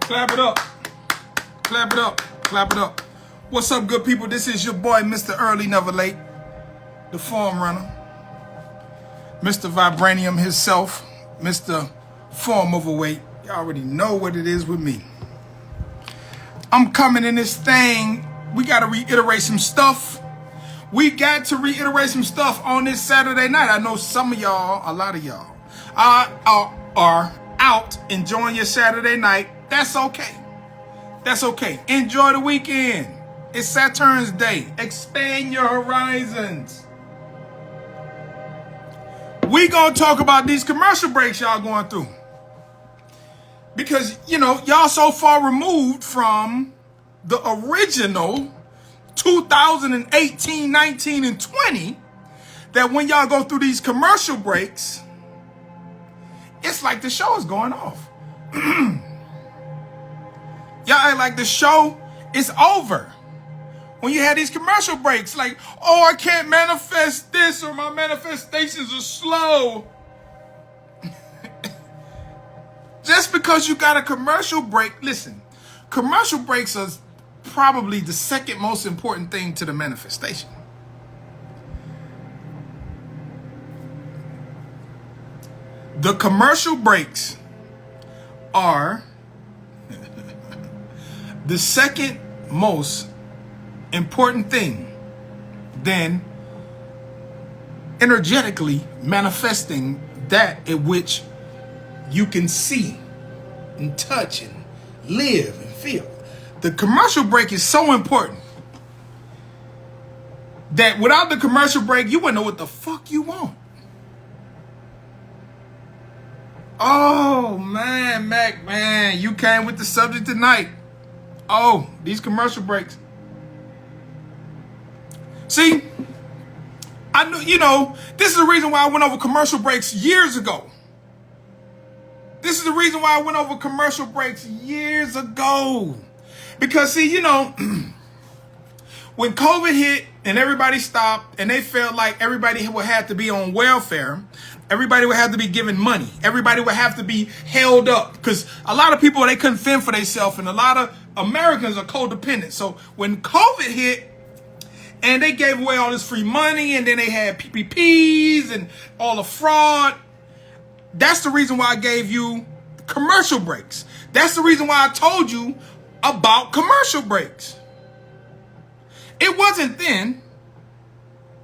Clap it up. Clap it up. Clap it up. What's up, good people? This is your boy, Mr. Early Never Late, the form runner, Mr. Vibranium himself, Mr. Form Overweight. You already know what it is with me. I'm coming in this thing. We got to reiterate some stuff. We got to reiterate some stuff on this Saturday night. I know some of y'all, a lot of y'all, are out enjoying your Saturday night. That's okay. That's okay. Enjoy the weekend. It's Saturn's Day. Expand your horizons. We gonna talk about these commercial breaks y'all going through. Because, you know, y'all so far removed from the original 2018, 19, and 20 that when y'all go through these commercial breaks, it's like the show is going off. Y'all act like the show is over. When you had these commercial breaks, like, oh, I can't manifest this or my manifestations are slow. Just because you got a commercial break, listen, commercial breaks are probably the second most important thing to the manifestation. The commercial breaks are the second most important thing than energetically manifesting that in which you can see and touch and live and feel. The commercial break is so important that without the commercial break, you wouldn't know what the fuck you want. Oh, man, Mac, man, you came with the subject tonight. Oh, these commercial breaks. See, I knew, you know, this is the reason why I went over commercial breaks years ago. This is the reason why I went over commercial breaks years ago. Because, see, you know, when COVID hit and everybody stopped and they felt like everybody would have to be on welfare, everybody would have to be given money, everybody would have to be held up. Because a lot of people, they couldn't fend for themselves, and a lot of Americans are codependent. So when COVID hit and they gave away all this free money and then they had PPPs and all the fraud, that's the reason why I gave you commercial breaks. That's the reason why I told you about commercial breaks. It wasn't then.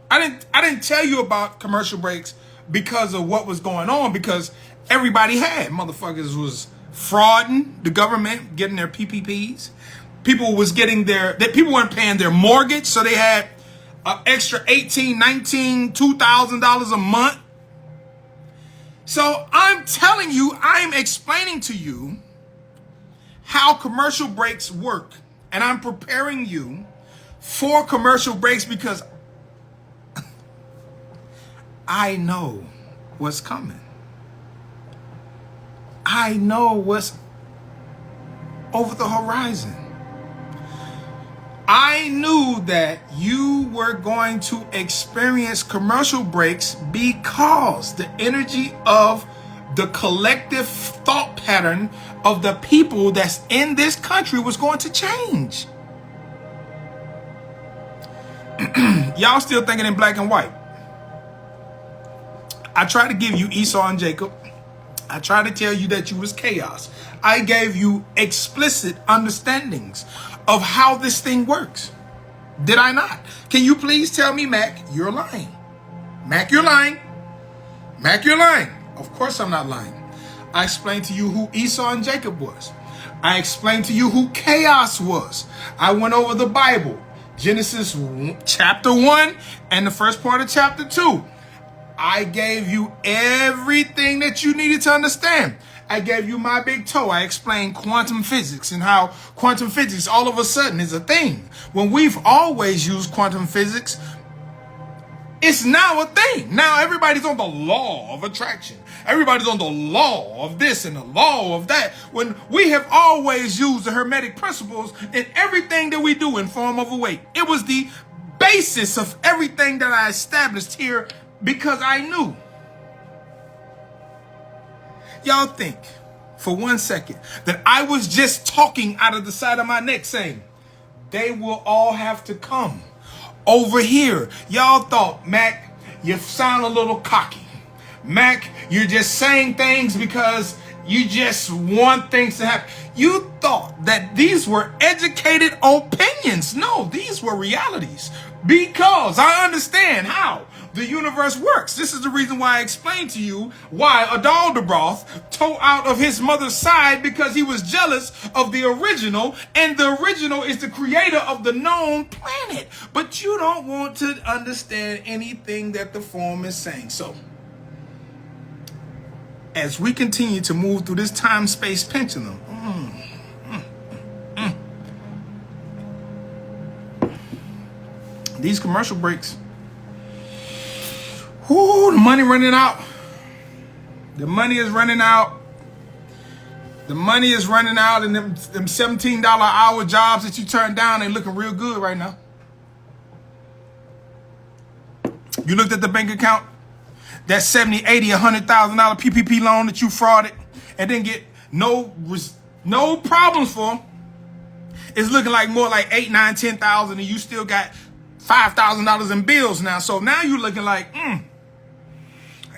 I didn't tell you about commercial breaks because of what was going on, because everybody had. Motherfuckers was frauding the government, getting their PPPs. People was getting people weren't paying their mortgage, so they had an extra $18, $19, $2,000 a month. So I'm telling you, I'm explaining to you how commercial breaks work. And I'm preparing you for commercial breaks because I know what's coming. I know what's over the horizon. I knew that you were going to experience commercial breaks because the energy of the collective thought pattern of the people that's in this country was going to change. Y'all still thinking in black and white. I tried to give you Esau and Jacob. I tried to tell you that you was chaos. I gave you explicit understandings of how this thing works. Did I not? Can you please tell me, Mac, you're lying? Mac, you're lying. Mac, you're lying. Of course I'm not lying. I explained to you who Esau and Jacob was. I explained to you who chaos was. I went over the Bible, Genesis chapter 1 and the first part of chapter 2. I gave you everything that you needed to understand. I gave you my big toe. I explained quantum physics and how quantum physics all of a sudden is a thing. When we've always used quantum physics, it's now a thing. Now everybody's on the law of attraction. Everybody's on the law of this and the law of that. When we have always used the Hermetic principles in everything that we do in Form Overweight. It was the basis of everything that I established here because I knew. Y'all think for 1 second that I was just talking out of the side of my neck saying, they will all have to come over here. Y'all thought, Mac, you sound a little cocky. Mac, you're just saying things because you just want things to happen. You thought that these were educated opinions. No, these were realities. Because I understand how the universe works. This is the reason why I explained to you why Adalderbroth tore out of his mother's side, because he was jealous of the original, and the original is the creator of the known planet. But you don't want to understand anything that the form is saying. So, as we continue to move through this time-space pendulum, these commercial breaks, the money running out. The money is running out. The money is running out, and them $17 an hour jobs that you turned down ain't looking real good right now. You looked at the bank account, that $70, $80, $100,000 PPP loan that you frauded and didn't get no problems for, it's looking like more like $8,000, $9,000, $10,000, and you still got $5,000 in bills now. So now you're looking like, I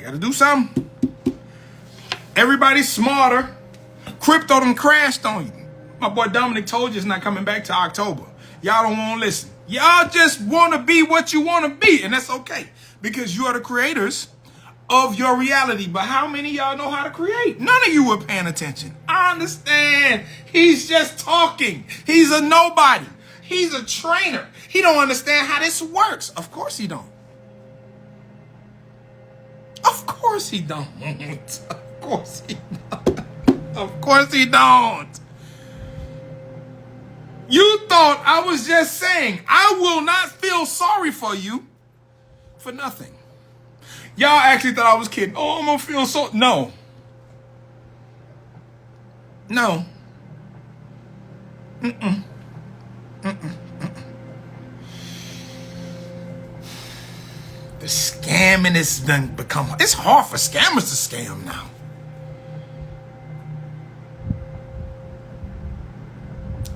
got to do something. Everybody's smarter. Crypto done crashed on you. My boy Dominic told you it's not coming back to October. Y'all don't want to listen. Y'all just want to be what you want to be, and that's okay, because you are the creators of your reality. But how many of y'all know how to create? None of you were paying attention. I understand. He's just talking. He's a nobody. He's a trainer. He don't understand how this works. Of course he don't. Of course he don't. Of course he don't. Of course he don't. You thought I was just saying, I will not feel sorry for you for nothing. Y'all actually thought I was kidding. Oh, I'm going to feel so... No. No. Mm-mm. Mm-mm. The scamming has done become... It's hard for scammers to scam now.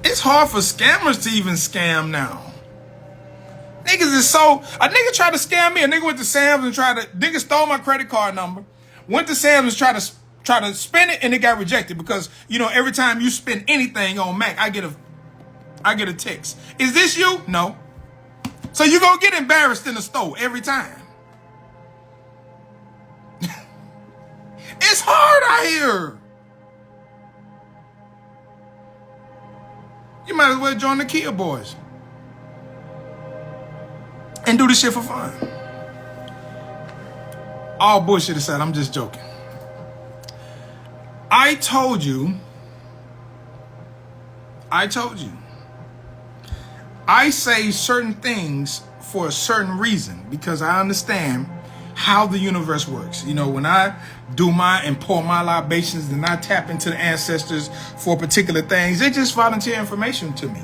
It's hard for scammers to even scam now. Niggas is so... A nigga tried to scam me. A nigga went to Sam's and nigga stole my credit card number. Went to Sam's and tried to spend it, and it got rejected because, every time you spend anything on Mac, I get a text. Is this you? No. So you gonna get embarrassed in the store every time. It's hard out here. You might as well join the Kia boys and do this shit for fun. All bullshit aside, I'm just joking. I told you. I say certain things for a certain reason because I understand how the universe works. When I do and pour my libations, and I tap into the ancestors for particular things, they just volunteer information to me.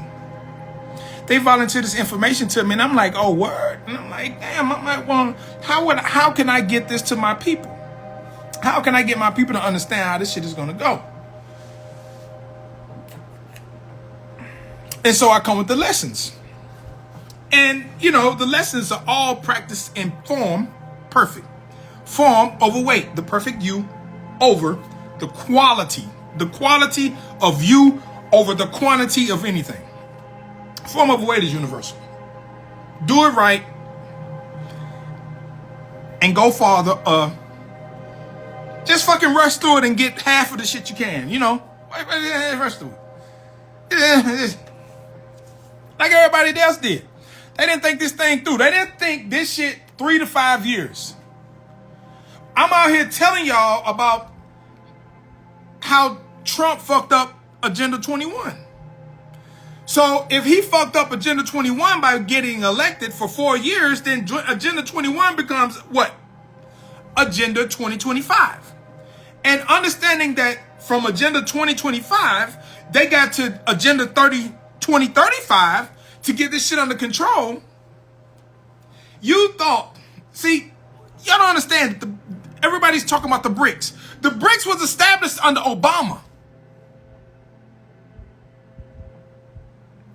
They volunteer this information to me, and I'm like, oh, word. And I'm like, damn, I might want, how can I get this to my people? How can I get my people to understand how this shit is going to go? And so I come with the lessons. And, the lessons are all practiced in form, perfect. Form over weight, the perfect you over the quality. The quality of you over the quantity of anything. Form over weight is universal. Do it right and go farther. Just fucking rush through it and get half of the shit you can, rush through it. Like everybody else did. They didn't think this thing through. They didn't think this shit 3 to 5 years. I'm out here telling y'all about how Trump fucked up Agenda 21. So if he fucked up Agenda 21 by getting elected for 4 years, then Agenda 21 becomes what? Agenda 2025. And understanding that from Agenda 2025, they got to Agenda 2035 to get this shit under control. You thought, see, y'all don't understand. Everybody's talking about the BRICS. The BRICS was established under Obama.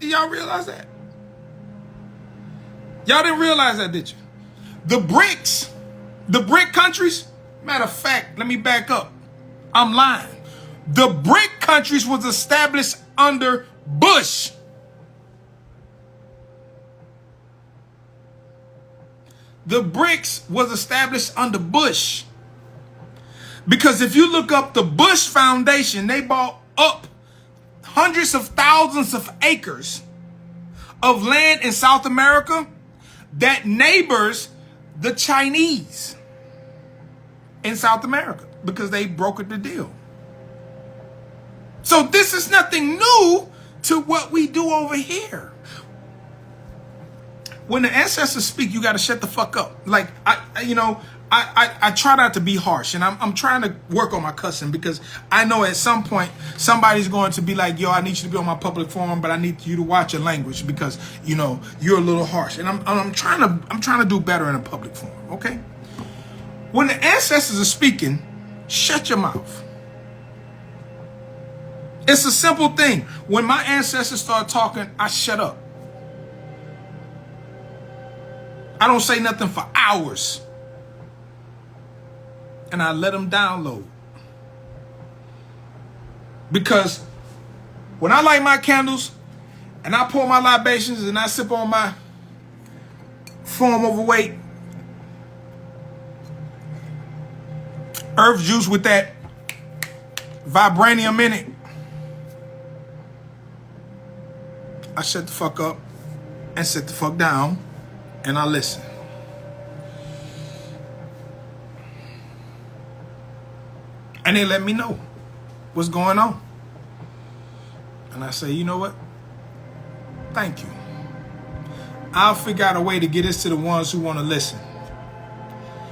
Did y'all realize that? Y'all didn't realize that, did you? The BRICS, the BRIC countries, matter of fact, let me back up. I'm lying. The BRIC countries was established under Bush. The BRICS was established under Bush. Because if you look up the Bush Foundation, they bought up hundreds of thousands of acres of land in South America that neighbors the Chinese in South America because they brokered the deal. So this is nothing new to what we do over here. When the ancestors speak, you got to shut the fuck up. Like, I try not to be harsh, and I'm trying to work on my cussing because I know at some point somebody's going to be like, yo, I need you to be on my public forum, but I need you to watch your language because, you know, you're a little harsh. And I'm trying to do better in a public forum, okay? When the ancestors are speaking, shut your mouth. It's a simple thing. When my ancestors start talking, I shut up. I don't say nothing for hours. And I let them download. Because when I light my candles and I pour my libations and I sip on my form overweight earth juice with that vibranium in it, I shut the fuck up and sit the fuck down and I listen. And they let me know what's going on. And I say, you know what? Thank you. I'll figure out a way to get this to the ones who want to listen.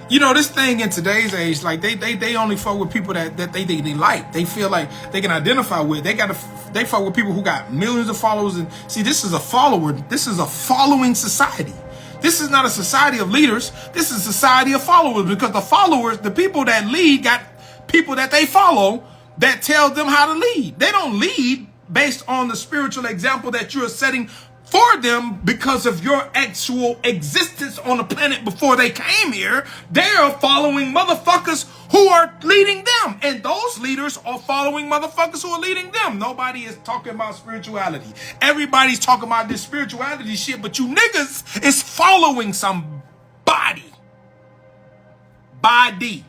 You know, this thing in today's age, like they only fuck with people that they like. They feel like they can identify with. They fuck with people who got millions of followers. And see, this is a follower. This is a following society. This is not a society of leaders. This is a society of followers, because the followers, the people that lead, got people that they follow that tell them how to lead. They don't lead based on the spiritual example that you're setting for them because of your actual existence on the planet before they came here. They are following motherfuckers who are leading them. And those leaders are following motherfuckers who are leading them. Nobody is talking about spirituality. Everybody's talking about this spirituality shit, but you niggas is following somebody. Body.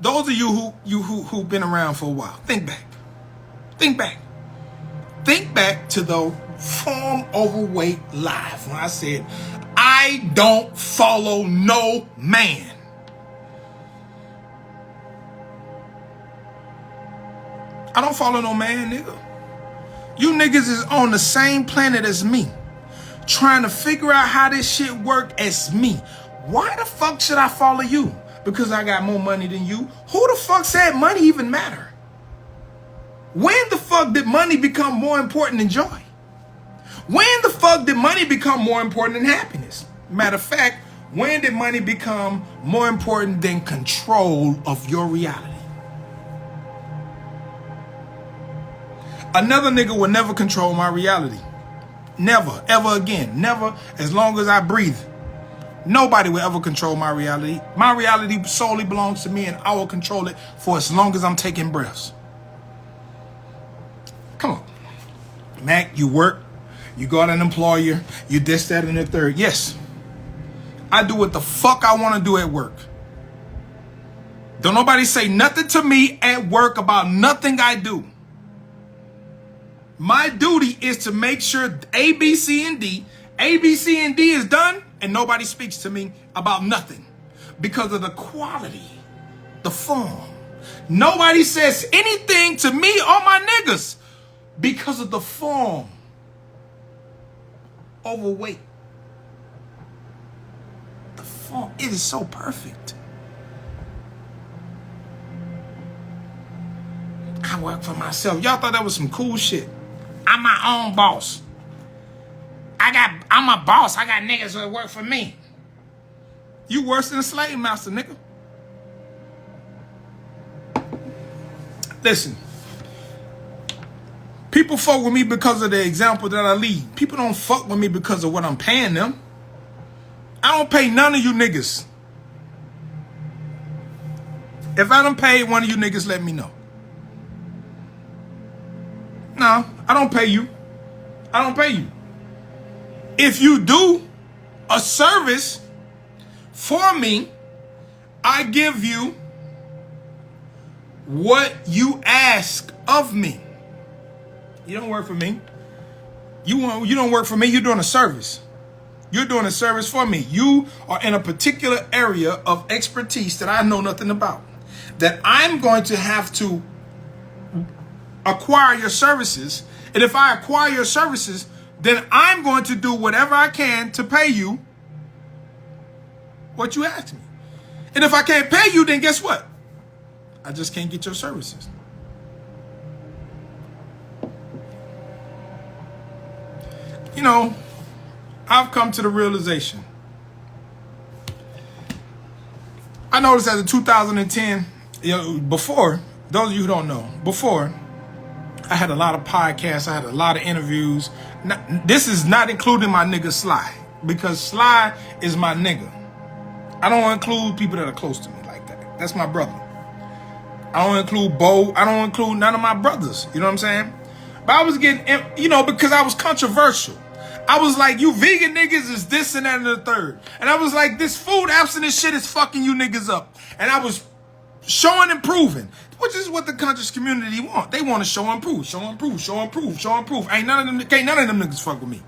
Those of you who've been around for a while, think back. Think back to the Form Overweight Live when I said, I don't follow no man. I don't follow no man, nigga. You niggas is on the same planet as me, trying to figure out how this shit work as me. Why the fuck should I follow you? Because I got more money than you? Who the fuck said money even matter? When the fuck did money become more important than joy? When the fuck did money become more important than happiness? Matter of fact, when did money become more important than control of your reality? Another nigga will never control my reality. Never, ever again. Never, as long as I breathe. Nobody will ever control my reality. My reality solely belongs to me, and I will control it for as long as I'm taking breaths. Come on. Mac, you work. You got an employer. You this, that, and the third. Yes. I do what the fuck I want to do at work. Don't nobody say nothing to me at work about nothing I do. My duty is to make sure A, B, C, and D is done, and nobody speaks to me about nothing because of the quality, the form. Nobody says anything to me or my niggas because of the form. Overweight. The form, it is so perfect. I work for myself. Y'all thought that was some cool shit. I'm my own boss. I'm a boss. I got niggas that work for me. You worse than a slave master, nigga. Listen, people fuck with me because of the example that I lead. People don't fuck with me because of what I'm paying them. I don't pay none of you niggas. If I don't pay one of you niggas, let me know. No, I don't pay you. I don't pay you. If you do a service for me, I give you what you ask of me. You don't work for me. You don't work for me. You're doing a service. You're doing a service for me. You are in a particular area of expertise that I know nothing about, that I'm going to have to acquire your services. And if I acquire your services, then I'm going to do whatever I can to pay you what you asked me. And if I can't pay you, then guess what? I just can't get your services. You know, I've come to the realization. I noticed that in 2010, before, those of you who don't know, before, I had a lot of podcasts, I had a lot of interviews. This is not including my nigga Sly, because Sly is my nigga. I don't include people that are close to me like that. That's my brother. I don't include Bo. I don't include none of my brothers. You know what I'm saying? But I was getting, because I was controversial. I was like, you vegan niggas is this and that and the third. And I was like, this food abstinence shit is fucking you niggas up. And I was showing and proving, which is what the conscious community want. They want to show and prove, show and prove, show and prove, show and prove. Can't none of them niggas fuck with me.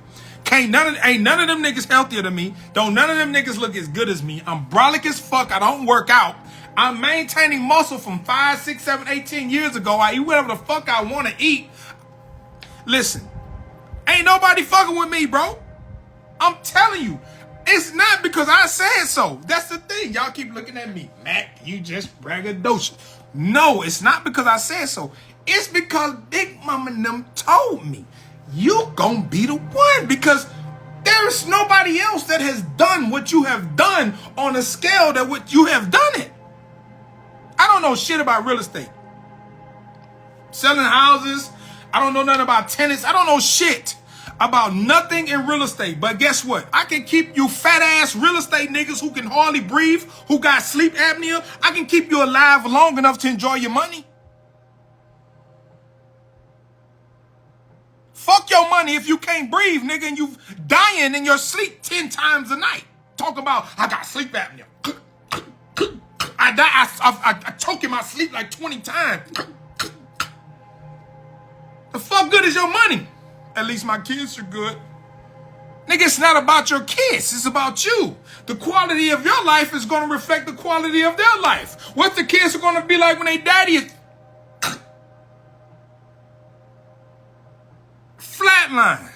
Ain't none of them niggas healthier than me. Don't none of them niggas look as good as me. I'm brolic as fuck. I don't work out. I'm maintaining muscle from 5, 6, 7, 18 years ago. I eat whatever the fuck I want to eat. Listen, ain't nobody fucking with me, bro. I'm telling you. It's not because I said so. That's the thing. Y'all keep looking at me. Mac, you just braggadocious. No, it's not because I said so. It's because Big Mama and them told me. You gonna be the one, because there is nobody else that has done what you have done on a scale that what you have done it. I don't know shit about real estate. Selling houses. I don't know nothing about tenants. I don't know shit about nothing in real estate. But guess what? I can keep you fat ass real estate niggas who can hardly breathe, who got sleep apnea. I can keep you alive long enough to enjoy your money. Fuck your money if you can't breathe, nigga, and you dying in your sleep 10 times a night. Talk about, I got sleep apnea. I choke in my sleep like 20 times. The fuck good is your money? At least my kids are good. Nigga, it's not about your kids. It's about you. The quality of your life is going to reflect the quality of their life. What the kids are going to be like when they daddy is flatline.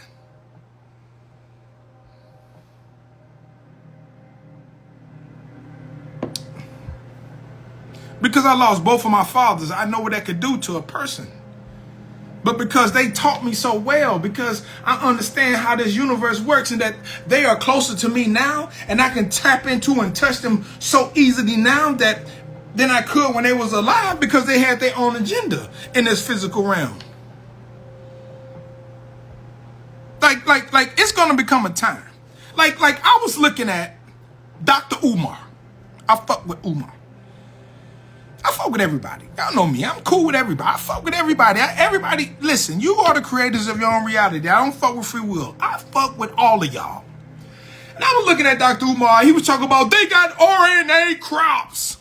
Because I lost both of my fathers, I know what that could do to a person. But because they taught me so well, because I understand how this universe works and that they are closer to me now, and I can tap into and touch them so easily now than I could when they was alive, because they had their own agenda in this physical realm. Like it's gonna become a time. Like I was looking at Dr. Umar. I fuck with Umar. I fuck with everybody. Y'all know me. I'm cool with everybody. I fuck with everybody. Everybody, listen, you are the creators of your own reality. I don't fuck with free will. I fuck with all of y'all. And I was looking at Dr. Umar. He was talking about they got RNA crops.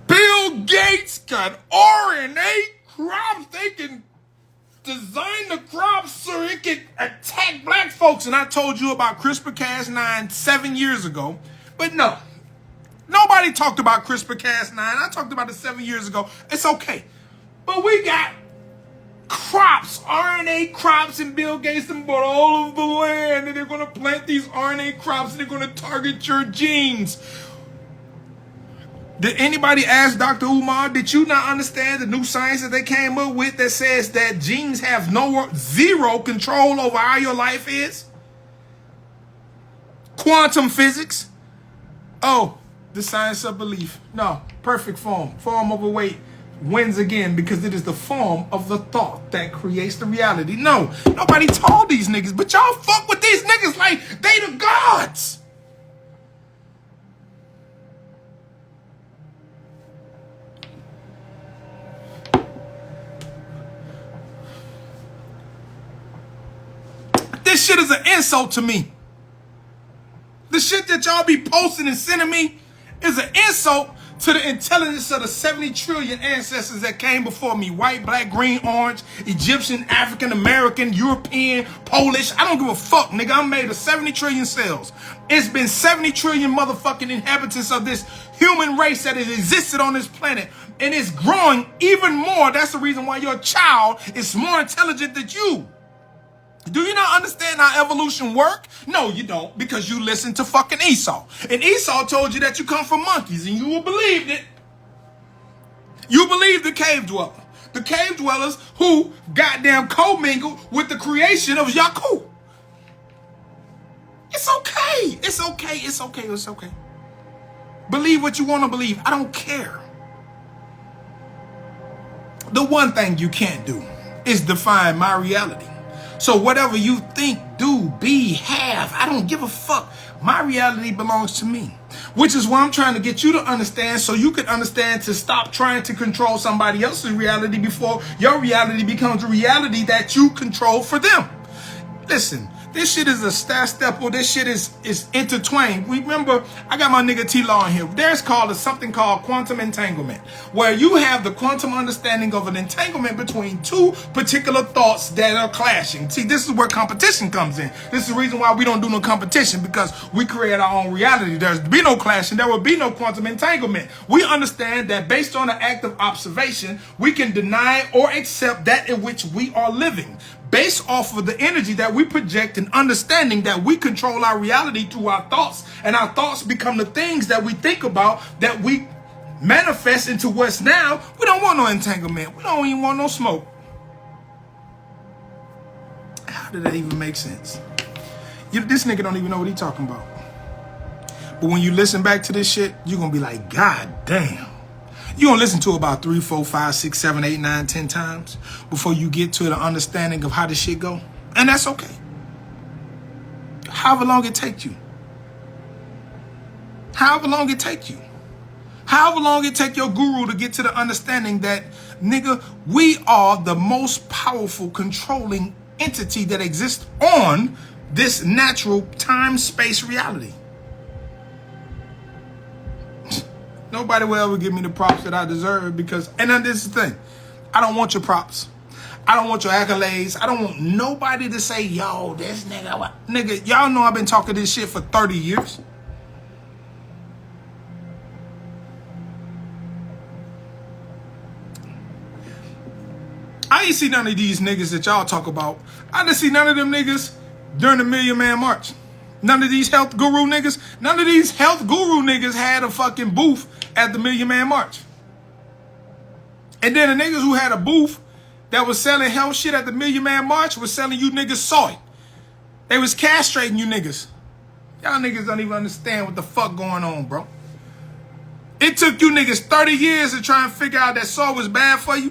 Bill Gates got RNA crops. They can design the crops so it can attack black folks. And I told you about CRISPR-Cas9 7 years ago. But no, nobody talked about CRISPR-Cas9. I talked about it 7 years ago. It's okay. But we got crops, RNA crops, and Bill Gates and bought all of the land, and they're going to plant these RNA crops, and they're going to target your genes. Did anybody ask Dr. Umar, did you not understand the new science that they came up with that says that genes have zero control over how your life is? Quantum physics. Oh, the science of belief. No, perfect form. Form over weight wins again because it is the form of the thought that creates the reality. No, nobody told these niggas, but y'all fuck with these niggas like they the gods. This shit is an insult to me. The shit that y'all be posting and sending me is an insult to the intelligence of the 70 trillion ancestors that came before me. White, black, green, orange, Egyptian, African, American, European, Polish. I don't give a fuck, nigga. I'm made of 70 trillion cells. It's been 70 trillion motherfucking inhabitants of this human race that has existed on this planet. And it's growing even more. That's the reason why your child is more intelligent than you. Do you not understand how evolution works? No, you don't, because you listen to fucking Esau. And Esau told you that you come from monkeys, and you believed it. You believed the cave dweller. The cave dwellers who goddamn commingled with the creation of Yaku. It's okay. It's okay. It's okay. It's okay. Believe what you want to believe. I don't care. The one thing you can't do is define my reality. So whatever you think, do, be, have, I don't give a fuck. My reality belongs to me. Which is why I'm trying to get you to understand so you can understand to stop trying to control somebody else's reality before your reality becomes a reality that you control for them. Listen, this shit is a staple. This shit is intertwined. Remember, I got my nigga T-Law in here. There's something called quantum entanglement, where you have the quantum understanding of an entanglement between two particular thoughts that are clashing. See, this is where competition comes in. This is the reason why we don't do no competition, because we create our own reality. There's be no clashing. There will be no quantum entanglement. We understand that based on the act of observation, we can deny or accept that in which we are living, based off of the energy that we project and understanding that we control our reality through our thoughts. And our thoughts become the things that we think about, that we manifest into what's now. We don't want no entanglement. We don't even want no smoke. How did that even make sense? This nigga don't even know what he talking about. But when you listen back to this shit, you're going to be like, God damn. You're going to listen to it about 3, 4, 5, 6, 7, 8, 9, 10 times before you get to the understanding of how this shit go. And that's okay. However long it takes you. However long it take you. However long it take your guru to get to the understanding that, nigga, we are the most powerful controlling entity that exists on this natural time-space reality. Nobody will ever give me the props that I deserve because, and then this is the thing, I don't want your props. I don't want your accolades. I don't want nobody to say, yo, this nigga, nigga, y'all know I've been talking this shit for 30 years. I ain't see none of these niggas that y'all talk about. I didn't see none of them niggas during the Million Man March. None of these health guru niggas, none of these health guru niggas had a fucking booth at the Million Man March. And then the niggas who had a booth that was selling health shit at the Million Man March was selling you niggas soy. They was castrating you niggas. Y'all niggas don't even understand what the fuck going on, bro. It took you niggas 30 years to try and figure out that soy was bad for you,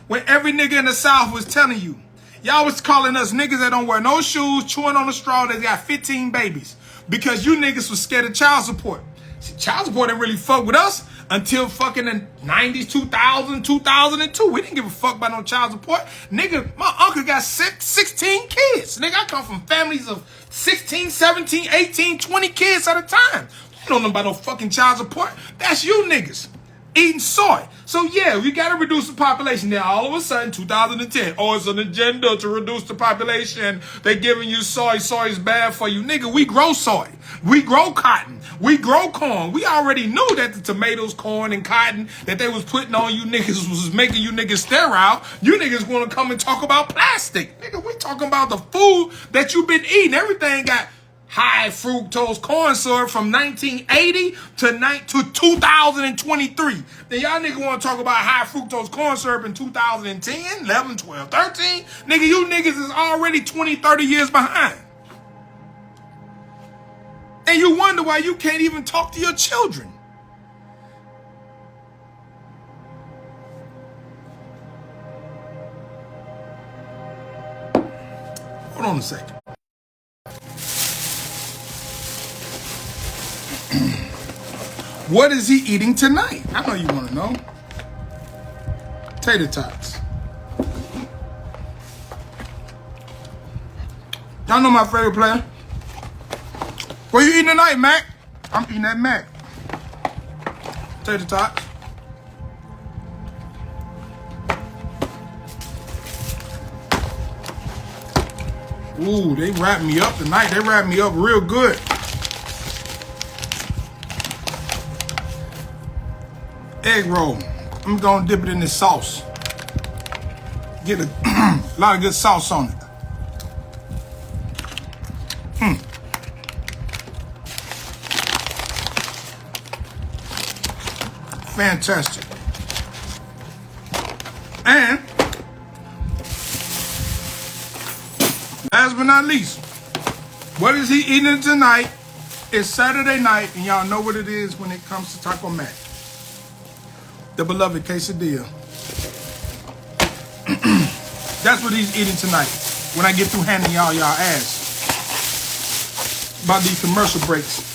when every nigga in the South was telling you. Y'all was calling us niggas that don't wear no shoes, chewing on a straw, that got 15 babies. Because you niggas was scared of child support. See, child support didn't really fuck with us until fucking the 90s, 2000, 2002. We didn't give a fuck about no child support. Nigga, my uncle got 16 kids. Nigga, I come from families of 16, 17, 18, 20 kids at a time. You don't know about no fucking child support. That's you niggas eating soy. So yeah, we gotta reduce the population. Now all of a sudden, 2010, oh, it's an agenda to reduce the population. They're giving you soy. Soy is bad for you. Nigga, we grow soy. We grow cotton. We grow corn. We already knew that the tomatoes, corn, and cotton that they was putting on you niggas was making you niggas sterile. You niggas wanna come and talk about plastic. Nigga, we talking about the food that you've been eating. Everything got high fructose corn syrup from 1980 to 2023. Then y'all niggas want to talk about high fructose corn syrup in 2010, 11, 12, 13. Nigga, you niggas is already 20, 30 years behind. And you wonder wonder why you can't even talk to your children. Hold on a second. What is he eating tonight? I know you want to know. Tater tots. Y'all know my favorite player. What you eating tonight, Mac? I'm eating that Mac. Tater tots. Ooh, they wrapped me up tonight. They wrapped me up real good. Egg roll. I'm gonna dip it in this sauce. Get a lot of good sauce on it. Fantastic. And last but not least, what is he eating tonight? It's Saturday night, and y'all know what it is when it comes to Taco Mac. The beloved quesadilla. That's what he's eating tonight. When I get through handing y'all ass about these commercial breaks.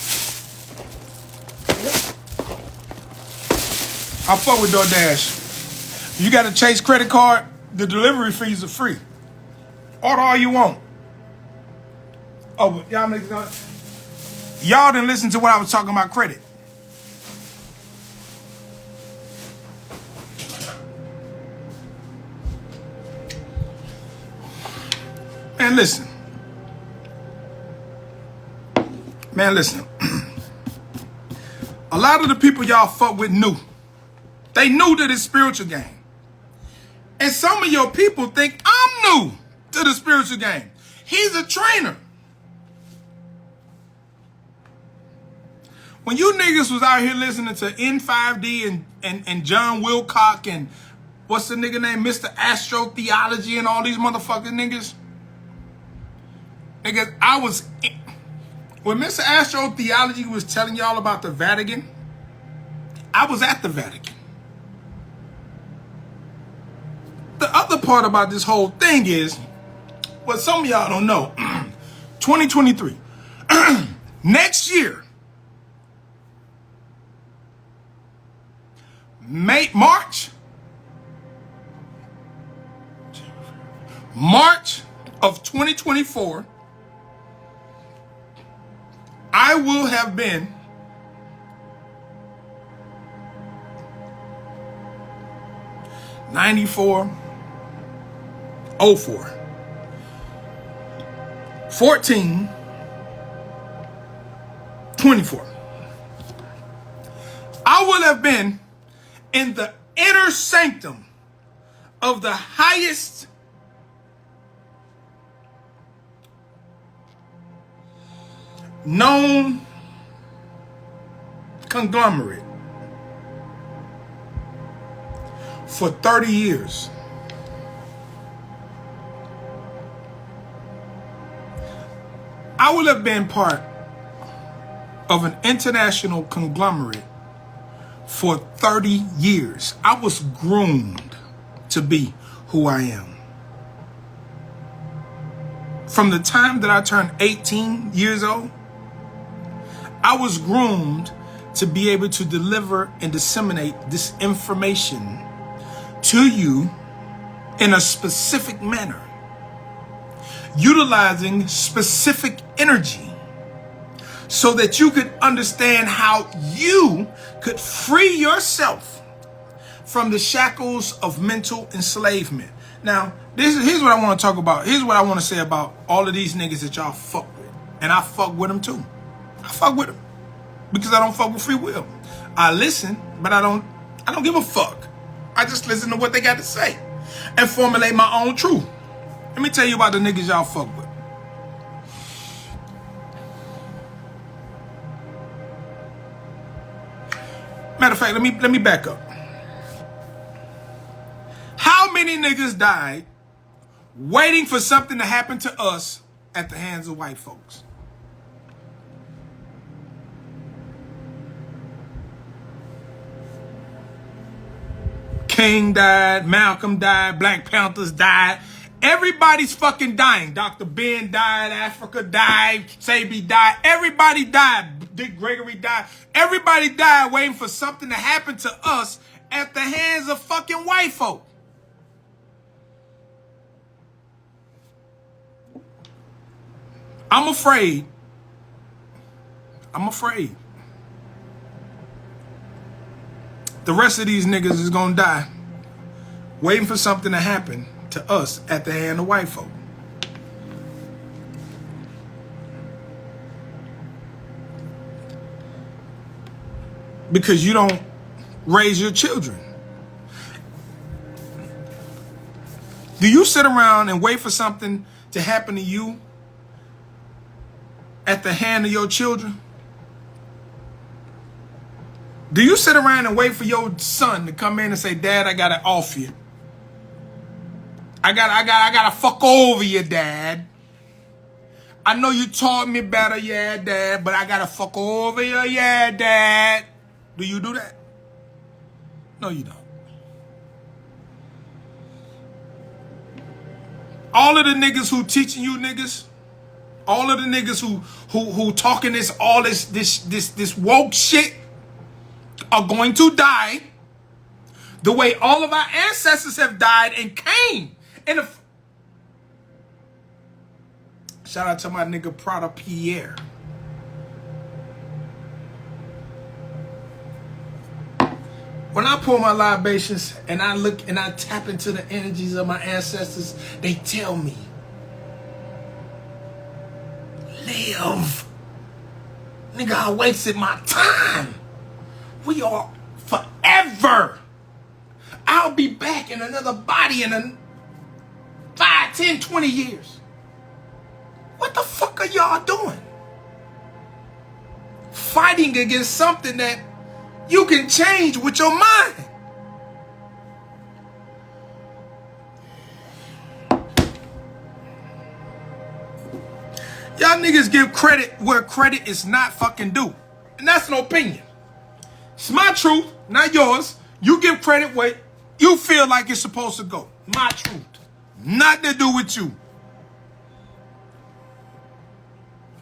I fuck with DoorDash. You got a Chase credit card, the delivery fees are free. Order all you want. Oh, but y'all didn't listen to what I was talking about credit. Man, listen. Man, listen. A lot of the people y'all fuck with knew. They knew to this spiritual game. And some of your people think I'm new to the spiritual game. He's a trainer. When you niggas was out here listening to N5D and John Wilcock and what's the nigga name? Mr. Astro Theology and all these motherfucking niggas. Niggas, when Mr. Astro Theology was telling y'all about the Vatican, I was at the Vatican. The other part about this whole thing is, what some of y'all don't know, 2023, next year, March of 2024, I will have been 94, 04, 14, 24. I will have been in the inner sanctum of the highest known conglomerate for 30 years. I will have been part of an international conglomerate for 30 years. I was groomed to be who I am. From the time that I turned 18 years old, I was groomed to be able to deliver and disseminate this information to you in a specific manner, utilizing specific energy so that you could understand how you could free yourself from the shackles of mental enslavement. Now, here's what I want to talk about. Here's what I want to say about all of these niggas that y'all fuck with. And I fuck with them too. I fuck with them because I don't fuck with free will. I listen, but I don't give a fuck. I just listen to what they got to say and formulate my own truth. Let me tell you about the niggas y'all fuck with. Matter of fact, let me back up. How many niggas died waiting for something to happen to us at the hands of white folks? King died, Malcolm died, Black Panthers died. Everybody's fucking dying. Dr. Ben died, Africa died, Sabi died. Everybody died. Dick Gregory died. Everybody died waiting for something to happen to us at the hands of fucking white folk. I'm afraid. The rest of these niggas is gonna die waiting for something to happen to us at the hand of white folk. Because you don't raise your children. Do you sit around and wait for something to happen to you at the hand of your children? Do you sit around and wait for your son to come in and say, Dad, I gotta off you. I gotta fuck over you, Dad. I know you taught me better, yeah, Dad, but I gotta fuck over you, yeah, Dad. Do you do that? No, you don't. All of the niggas who teaching you niggas, all of the niggas who talking this woke shit are going to die the way all of our ancestors have died and came. Shout out to my nigga Prada Pierre. When I pour my libations and I look and I tap into the energies of my ancestors, they tell me, live. Nigga, I wasted my time. We are forever. I'll be back in another body in 5, 10, 20 years. What the fuck are y'all doing? Fighting against something that you can change with your mind. Y'all niggas give credit where credit is not fucking due. And that's an opinion. It's my truth, not yours. You give credit where you feel like it's supposed to go. My truth. Not to do with you.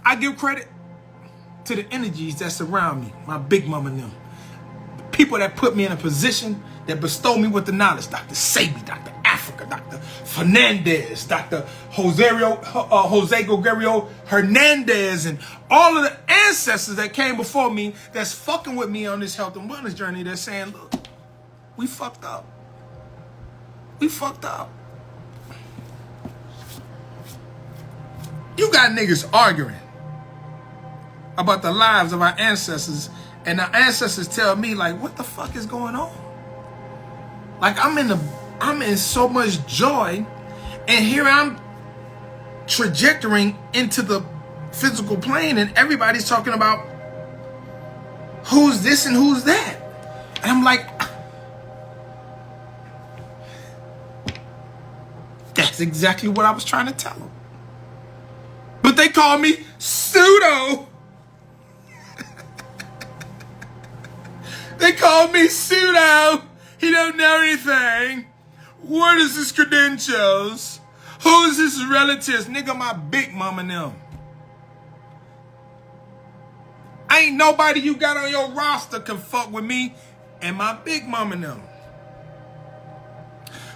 I give credit to the energies that surround me. My big mama and them. People that put me in a position that bestow me with the knowledge. Dr. Sabi, Dr. Africa, Dr. Fernandez, Dr. Jose Gregorio Hernandez, and all of the ancestors that came before me that's fucking with me on this health and wellness journey. They're saying, look, we fucked up. We fucked up. You got niggas arguing about the lives of our ancestors, and our ancestors tell me, like, what the fuck is going on? Like, I'm in so much joy, and here I'm trajectorying into the physical plane, and everybody's talking about who's this and who's that. And I'm like, that's exactly what I was trying to tell them. But they call me pseudo. They call me pseudo. He don't know anything. What is his credentials? Who is his relatives? Nigga, my big mama and them. Ain't nobody you got on your roster can fuck with me and my big mama and them.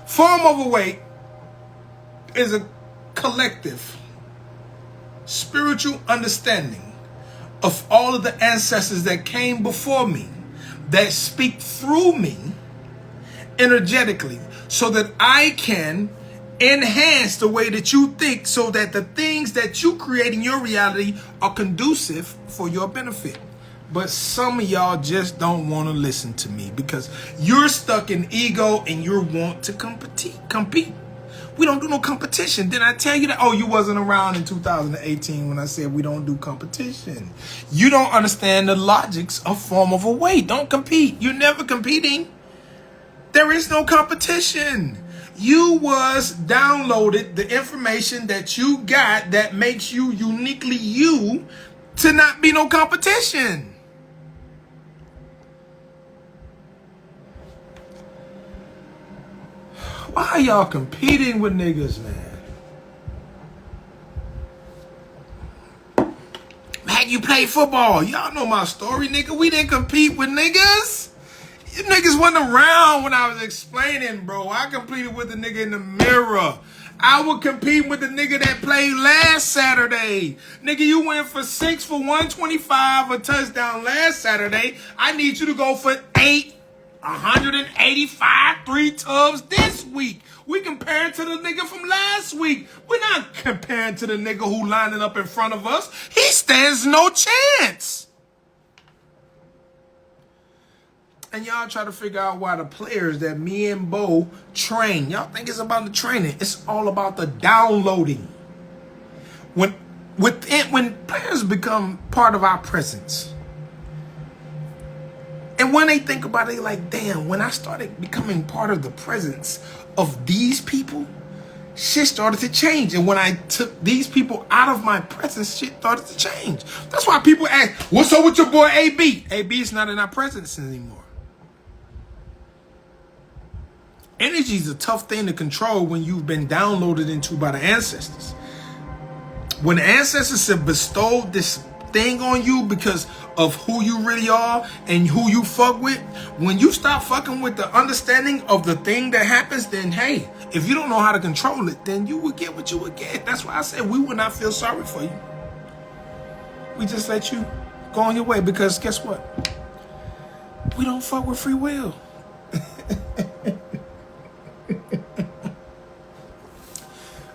Form Overweight is a collective spiritual understanding of all of the ancestors that came before me, that speak through me energetically, so that I can enhance the way that you think, so that the things that you create in your reality are conducive for your benefit. But some of y'all just don't want to listen to me because you're stuck in ego and you want to compete. We don't do no competition. Did I tell you that? Oh, you wasn't around in 2018 when I said we don't do competition. You don't understand the logics of Form Overweight. Don't compete. You're never competing. There is no competition. You was downloaded the information that you got that makes you uniquely you to not be no competition. Why are y'all competing with niggas, man? Man, you play football. Y'all know my story, nigga. We didn't compete with niggas. You niggas wasn't around when I was explaining, bro. I competed with the nigga in the mirror. I would compete with the nigga that played last Saturday. Nigga, you went for 6 for 125, a touchdown last Saturday. I need you to go for 8, 185, 3 tubs this week. We comparing to the nigga from last week. We're not comparing to the nigga who lining up in front of us. He stands no chance. And y'all try to figure out why the players that me and Bo train, y'all think it's about the training. It's all about the downloading. When players become part of our presence, and when they think about it, they're like, damn, when I started becoming part of the presence of these people, shit started to change. And when I took these people out of my presence, shit started to change. That's why people ask, what's up with your boy AB? AB is not in our presence anymore. Energy is a tough thing to control when you've been downloaded into by the ancestors. When the ancestors have bestowed this thing on you because of who you really are and who you fuck with, when you stop fucking with the understanding of the thing that happens, then hey, if you don't know how to control it, then you will get what you would get. That's why I said we would not feel sorry for you. We just let you go on your way, because guess what? We don't fuck with free will.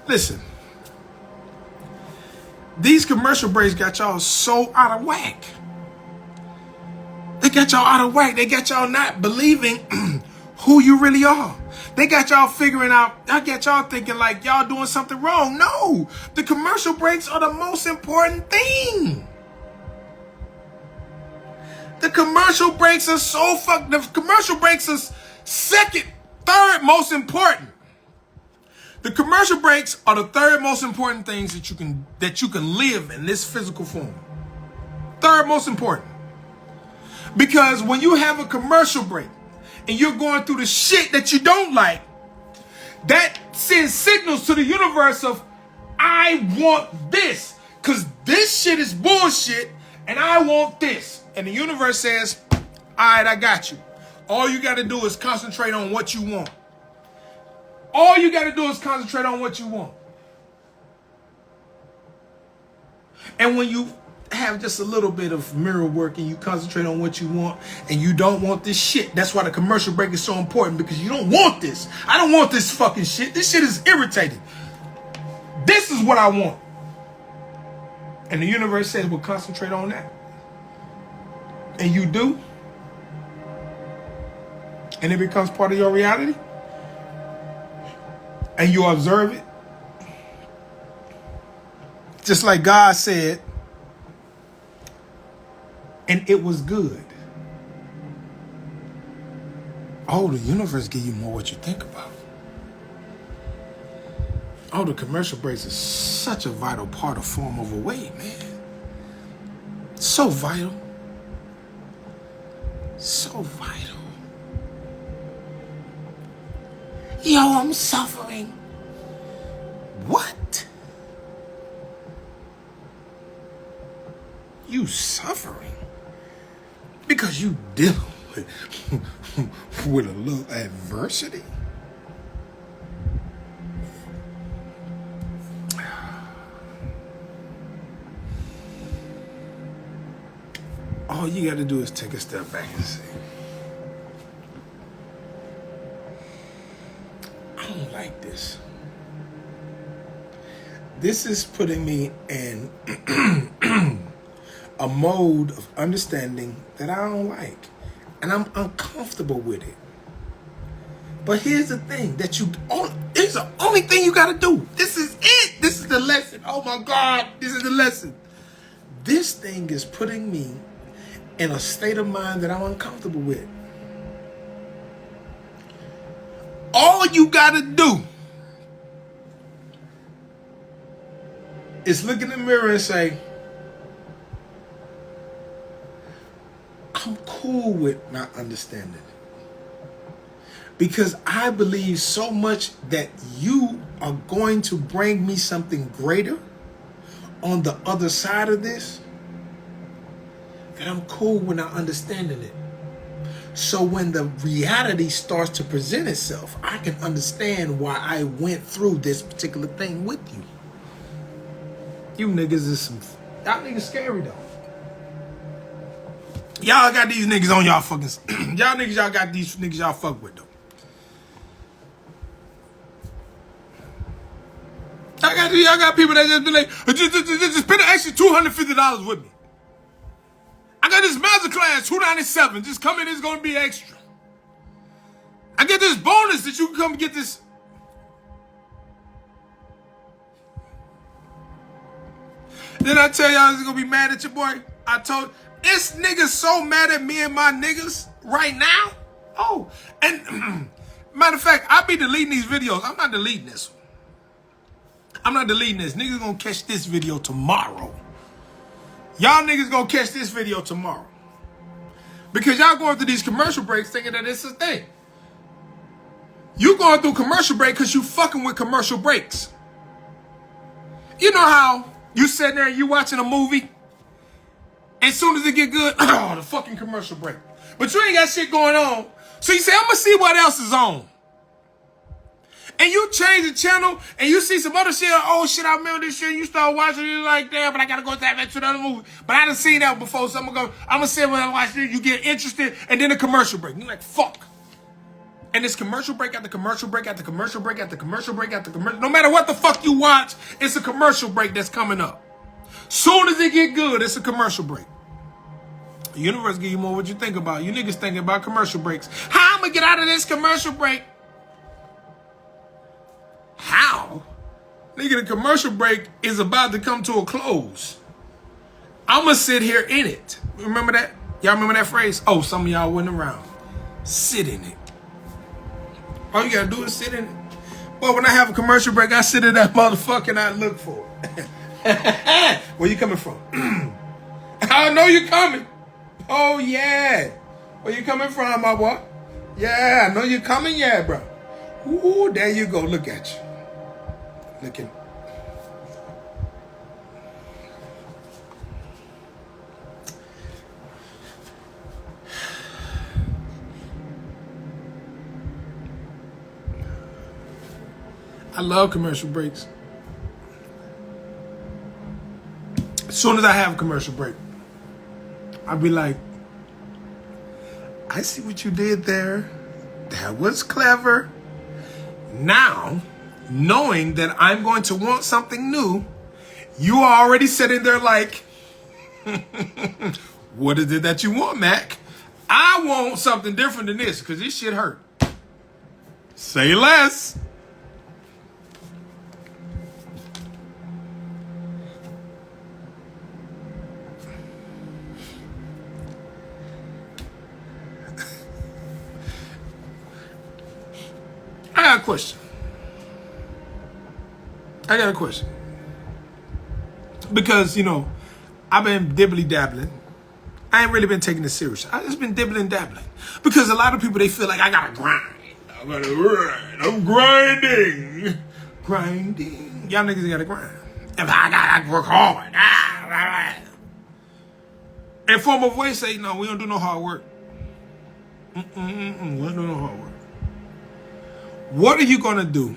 Listen, these commercial breaks got y'all so out of whack. They got y'all out of whack. They got y'all not believing who you really are. They got y'all figuring out, I got y'all thinking like y'all doing something wrong. No, the commercial breaks are the most important thing. The commercial breaks are so fucked. The commercial breaks are second, third most important. The commercial breaks are the third most important things that you can live in this physical form. Third most important. Because when you have a commercial break and you're going through the shit that you don't like, that sends signals to the universe of, I want this, because this shit is bullshit and I want this. And the universe says, all right, I got you. All you got to do is concentrate on what you want. All you got to do is concentrate on what you want. And when you have just a little bit of mirror work and you concentrate on what you want and you don't want this shit, that's why the commercial break is so important, because you don't want this. I don't want this fucking shit. This shit is irritating. This is what I want. And the universe says, well, concentrate on that. And you do. And it becomes part of your reality. And you observe it. Just like God said, and it was good. Oh, the universe give you more what you think about. Oh, the commercial breaks is such a vital part of form of a way, man. So vital. So vital. Yo, I'm suffering. What? You suffering? Because you dealing with a little adversity? All you got to do is take a step back and say, I don't like this. This is putting me in a mode of understanding that I don't like. And I'm uncomfortable with it. But here's the thing that it's the only thing you got to do. This is it. This is the lesson. Oh my God, this is the lesson. This thing is putting me in a state of mind that I'm uncomfortable with. All you gotta do is look in the mirror and say, I'm cool with not understanding it. Because I believe so much that you are going to bring me something greater on the other side of this, that I'm cool when I'm understanding it. So when the reality starts to present itself, I can understand why I went through this particular thing with you. You niggas is some... Y'all niggas scary though. Y'all got these niggas on y'all fucking... y'all got these niggas y'all fuck with though. Y'all got people that just be like, just spend an extra $250 with me. I got this master class, $297. Just come in, it's gonna be extra. I get this bonus that you can come get this. Then I tell y'all it's gonna be mad at your boy. I told this nigga so mad at me and my niggas right now. Oh, and matter of fact, I'll be deleting these videos. I'm not deleting this one. I'm not deleting this. Niggas gonna catch this video tomorrow. Y'all niggas gonna catch this video tomorrow. Because y'all going through these commercial breaks thinking that it's a thing. You going through commercial break because you fucking with commercial breaks. You know how you sitting there and you watching a movie, as soon as it get good, oh, the fucking commercial break. But you ain't got shit going on. So you say, I'm gonna see what else is on. And you change the channel and you see some other shit. Oh shit, I remember this shit. And you start watching it like, damn, but I gotta go to another movie. But I done seen that before, so I'm gonna sit when I watch it. You get interested, and then a commercial break. You're like, fuck. And it's commercial break after commercial break after commercial break after commercial break after commercial. No matter what the fuck you watch, it's a commercial break that's coming up. Soon as it get good, it's a commercial break. The universe give you more what you think about. You niggas thinking about commercial breaks. How I'm gonna get out of this commercial break? How? Nigga, the commercial break is about to come to a close. I'm gonna sit here in it. Remember that? Y'all remember that phrase? Oh, some of y'all wasn't around. Sit in it. All you gotta do is sit in it. Well, when I have a commercial break, I sit in that motherfucker and I look for it. Where you coming from? I know you coming. Oh, yeah. Where you coming from, my boy? Yeah, I know you coming, yeah, bro. Ooh, there you go. Look at you. Looking. I love commercial breaks. As soon as I have a commercial break, I'll be like, I see what you did there. That was clever. Now, knowing that I'm going to want something new, you are already sitting there like, what is it that you want, Mac? I want something different than this because this shit hurt. Say less. I got a question. Because, you know, I've been dibbly dabbling. I ain't really been taking this serious. I just been dibbling dabbling. Because a lot of people, they feel like I gotta grind. I'm grinding. Grinding. Y'all niggas gotta grind. If I gotta work hard. And form of voice say, no, we don't do no hard work. We don't do no hard work. What are you gonna do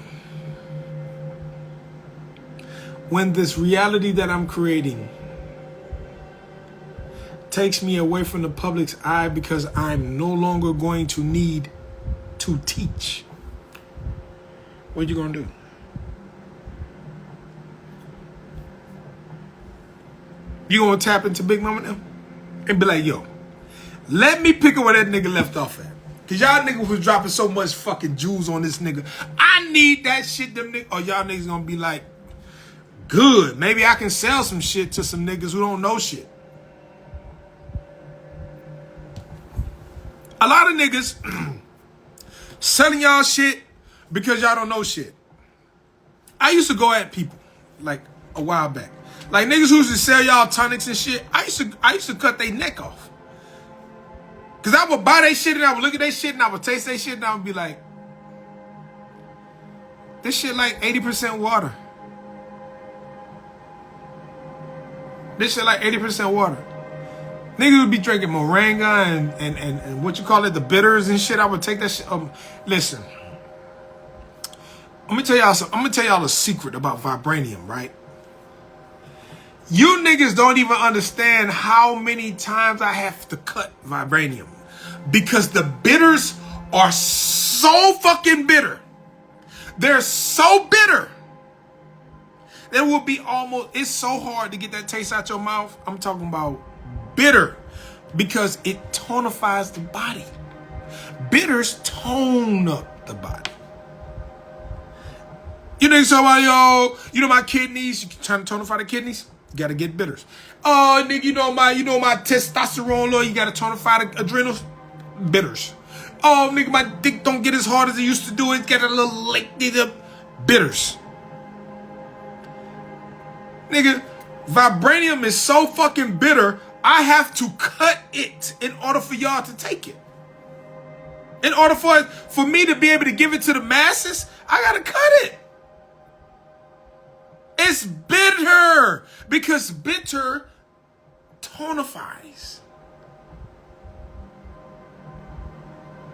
when this reality that I'm creating takes me away from the public's eye because I'm no longer going to need to teach? What are you gonna do? You gonna tap into Big Mama now and be like, yo, let me pick up where that nigga left off at. Cause y'all niggas was dropping so much fucking jewels on this nigga. I need that shit, them niggas. Or y'all niggas gonna be like, good. Maybe I can sell some shit to some niggas who don't know shit. A lot of niggas selling y'all shit because y'all don't know shit. I used to go at people like a while back. Like niggas who used to sell y'all tonics and shit. I used to cut their neck off. Cause I would buy their shit and I would look at their shit and I would taste their shit and I would be like, This shit like 80% water. This shit like 80% water. Niggas would be drinking moringa and what you call it, the bitters and shit. I would take that shit. Listen, I'm gonna tell y'all something. I'm gonna tell y'all a secret about vibranium, right? You niggas don't even understand how many times I have to cut vibranium because the bitters are so fucking bitter. They're so bitter. There will be almost, it's so hard to get that taste out your mouth. I'm talking about bitter because it tonifies the body. Bitters tone up the body. You know, somebody, yo, you know my kidneys, you trying to tonify the kidneys? You gotta get bitters. Oh, nigga, you know my testosterone low, you gotta tonify the adrenals? Bitters. Oh, nigga, my dick don't get as hard as it used to do. It get a little licked up. Bitters. Nigga, vibranium is so fucking bitter, I have to cut it in order for y'all to take it. In order for me to be able to give it to the masses, I gotta cut it. It's bitter because bitter tonifies.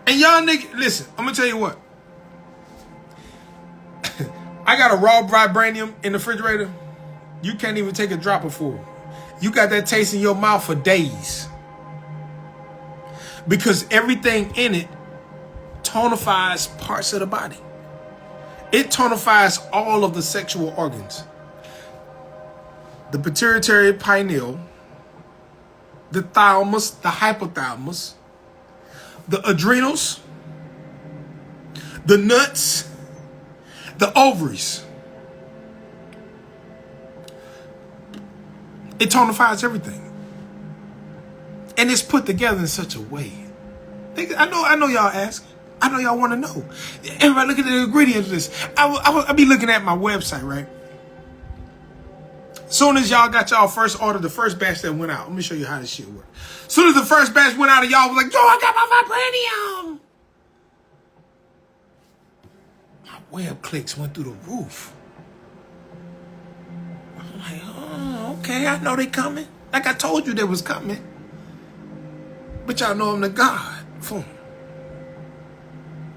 And y'all niggas, listen, I'm gonna tell you what. I got a raw vibranium in the refrigerator. You can't even take a drop of food. You got that taste in your mouth for days. Because everything in it tonifies parts of the body. It tonifies all of the sexual organs. The pituitary pineal, the thalamus, the hypothalamus, the adrenals, the nuts, the ovaries. It tonifies everything. And it's put together in such a way. I know y'all asking. I know y'all want to know. Everybody look at the ingredients of this. I be looking at my website, right? Soon as y'all got y'all first order, the first batch that went out. Let me show you how this shit works. Soon as the first batch went out, and y'all was like, yo, I got my vibranium. My web clicks went through the roof. I'm like, oh, okay, I know they coming. Like I told you they was coming. But y'all know I'm the God. Boom.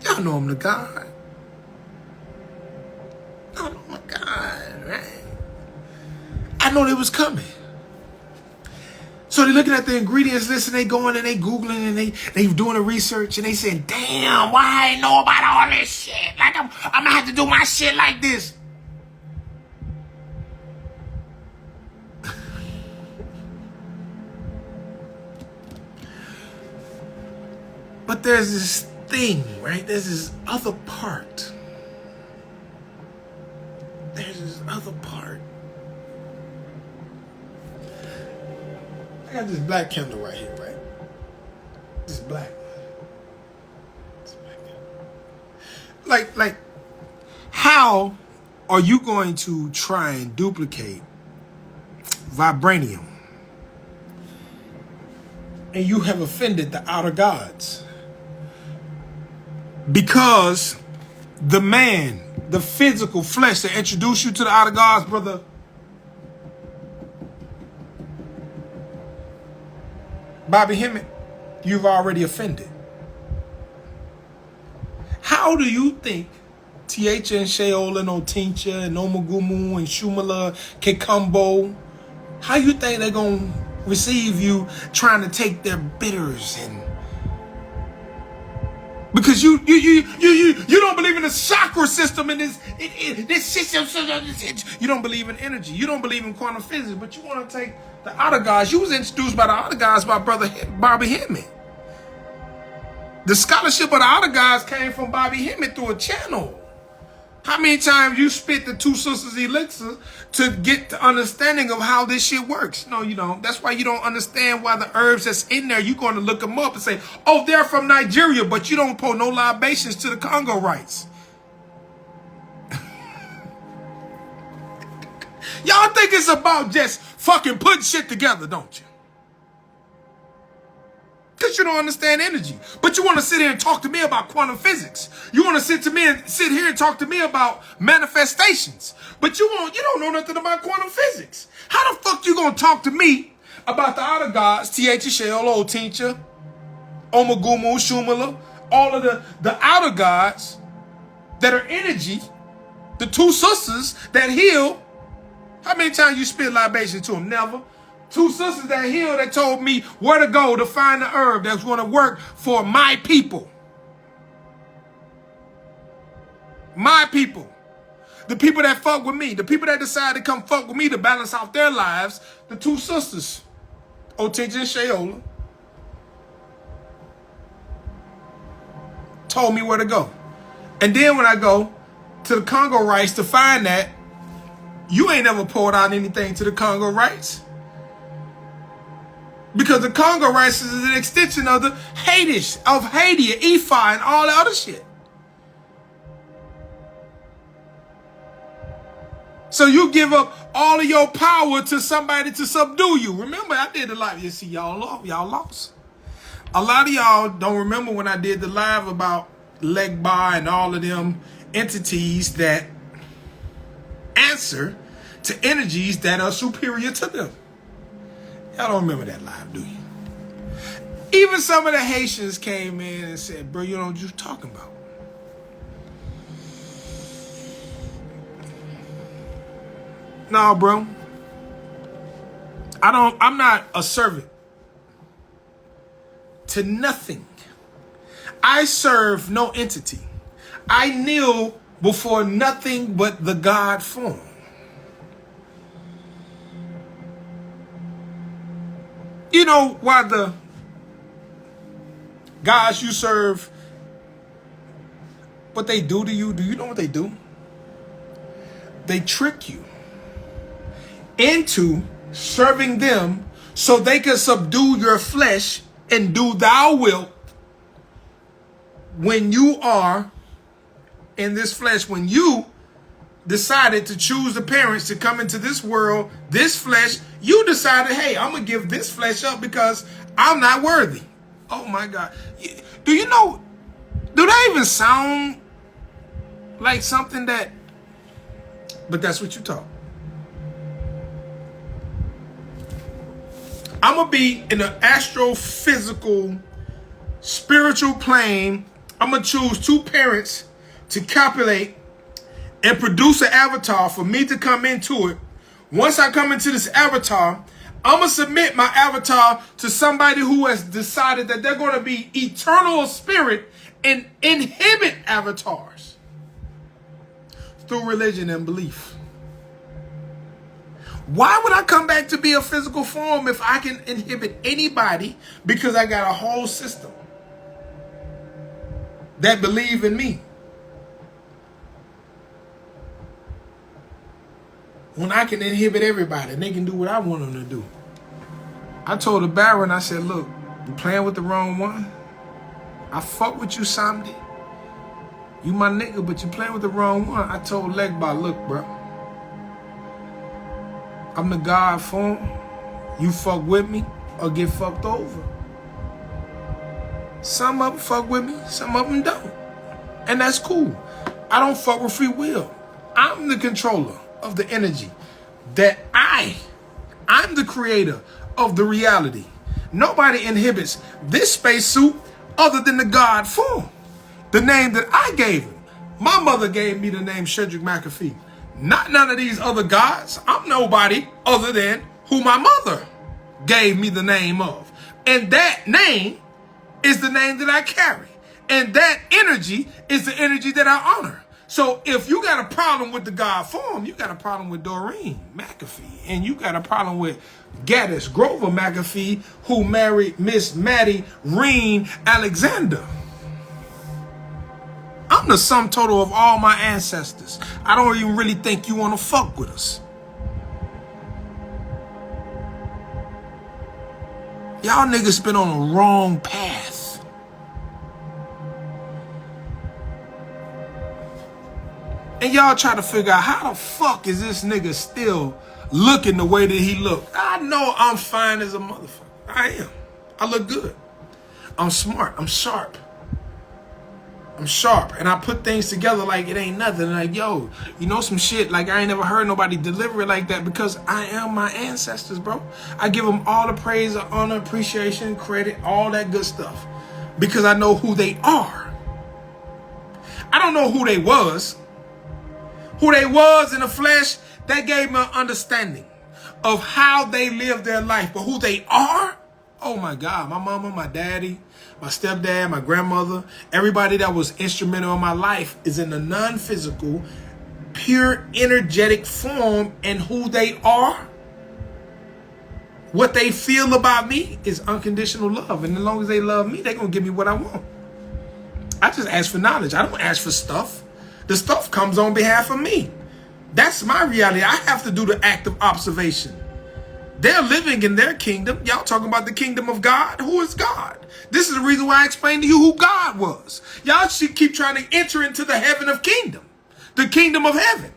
Y'all know I'm the God. Oh my God, right? I know they was coming. So they looking at the ingredients list and they going and they Googling and they doing the research and they saying, damn, why I ain't know about all this shit? Like I'm gonna have to do my shit like this. But there's this thing, right? There's this other part. There's this other part. I got this black candle right here, right? This black. This black candle. Like, how are you going to try and duplicate vibranium? And you have offended the outer gods. Because the man, the physical flesh that introduced you to the outer gods, brother, Bobby Hemmett, you've already offended. How do you think Tiacha and Sheola and Otincha and Omugumu and Shumala, Kekumbo, how you think they're going to receive you trying to take their bitters and... Because you don't believe in the chakra system and this system. You don't believe in energy. You don't believe in quantum physics, but you want to take the outer gods. You was introduced by the outer gods by brother Bobby Hemmett. The scholarship of the outer gods came from Bobby Hemmett through a channel. How many times you spit the Two Sisters elixir to get the understanding of how this shit works? No, you don't. That's why you don't understand why the herbs that's in there, you're going to look them up and say, oh, they're from Nigeria, but you don't pour no libations to the Congo rights. Y'all think it's about just fucking putting shit together, don't you? Because you don't understand energy. But you want to sit here and talk to me about quantum physics. You want to sit here and talk to me about manifestations. But you don't know nothing about quantum physics. How the fuck you gonna talk to me about the outer gods, T-H-L-O, Tincha, Omagumu, Shumala, all of the outer gods that are energy, the two sisters that heal? How many times you spit libation to them? Never. Two sisters that healed that told me where to go to find the herb that's going to work for my people. My people. The people that fuck with me. The people that decide to come fuck with me to balance out their lives. The two sisters. Otinja and Shayola. Told me where to go. And then when I go to the Congo rights to find that, you ain't never poured out anything to the Congo rights. Because the Congo rights is an extension of the Haiti, Ifa, and all the other shit. So you give up all of your power to somebody to subdue you. Remember, I did the live. You see, y'all lost. A lot of y'all don't remember when I did the live about Legba and all of them entities that answer to energies that are superior to them. Y'all don't remember that live, do you? Even some of the Haitians came in and said, bro, you know what you're talking about. No, bro. I'm not a servant to nothing. I serve no entity. I kneel before nothing but the God form. You know why the gods you serve, what they do to you? Do you know what they do? They trick you into serving them so they can subdue your flesh and do thou wilt when you are in this flesh. When you decided to choose the parents to come into this world, this flesh, you decided, hey, I'm going to give this flesh up because I'm not worthy. Oh my God. Do you know, do that even sound like something that, but that's what you taught. I'm going to be in an astrophysical, spiritual plane. I'm going to choose two parents to copulate and produce an avatar for me to come into it. Once I come into this avatar, I'm going to submit my avatar to somebody who has decided that they're going to be eternal spirit and inhibit avatars through religion and belief. Why would I come back to be a physical form if I can inhibit anybody because I got a whole system that believe in me? When I can inhibit everybody and they can do what I want them to do. I told the Baron, I said, look, you playing with the wrong one. I fuck with you, Samdi. You my nigga, but you playing with the wrong one. I told Legba, look, bro. I'm the God form. You fuck with me or get fucked over. Some of them fuck with me, some of them don't. And that's cool. I don't fuck with free will. I'm the controller of the energy that I'm the creator of the reality. Nobody inhibits this spacesuit other than the God form. The name that I gave him. My mother gave me the name Shedrick McAfee. Not none of these other gods. I'm nobody other than who my mother gave me the name of. And that name is the name that I carry. And that energy is the energy that I honor. So if you got a problem with the God form, you got a problem with Doreen McAfee. And you got a problem with Gaddis Grover McAfee, who married Miss Maddie Reen Alexander. I'm the sum total of all my ancestors. I don't even really think you want to fuck with us. Y'all niggas been on the wrong path. And y'all try to figure out how the fuck is this nigga still looking the way that he look. I know I'm fine as a motherfucker. I am. I look good. I'm smart. I'm sharp. I'm sharp. And I put things together like it ain't nothing. Like, yo, you know some shit? Like, I ain't never heard nobody deliver it like that because I am my ancestors, bro. I give them all the praise, honor, appreciation, credit, all that good stuff. Because I know who they are. I don't know who they was. Who they was in the flesh, that gave me an understanding of how they live their life. But who they are, oh my God, my mama, my daddy, my stepdad, my grandmother, everybody that was instrumental in my life is in the non-physical, pure energetic form, and who they are, what they feel about me is unconditional love. And as long as they love me, they're going to give me what I want. I just ask for knowledge. I don't ask for stuff. The stuff comes on behalf of me. That's my reality. I have to do the act of observation. They're living in their kingdom. Y'all talking about the kingdom of God? Who is God? This is the reason why I explained to you who God was. Y'all should keep trying to enter into the heaven of kingdom. The kingdom of heaven.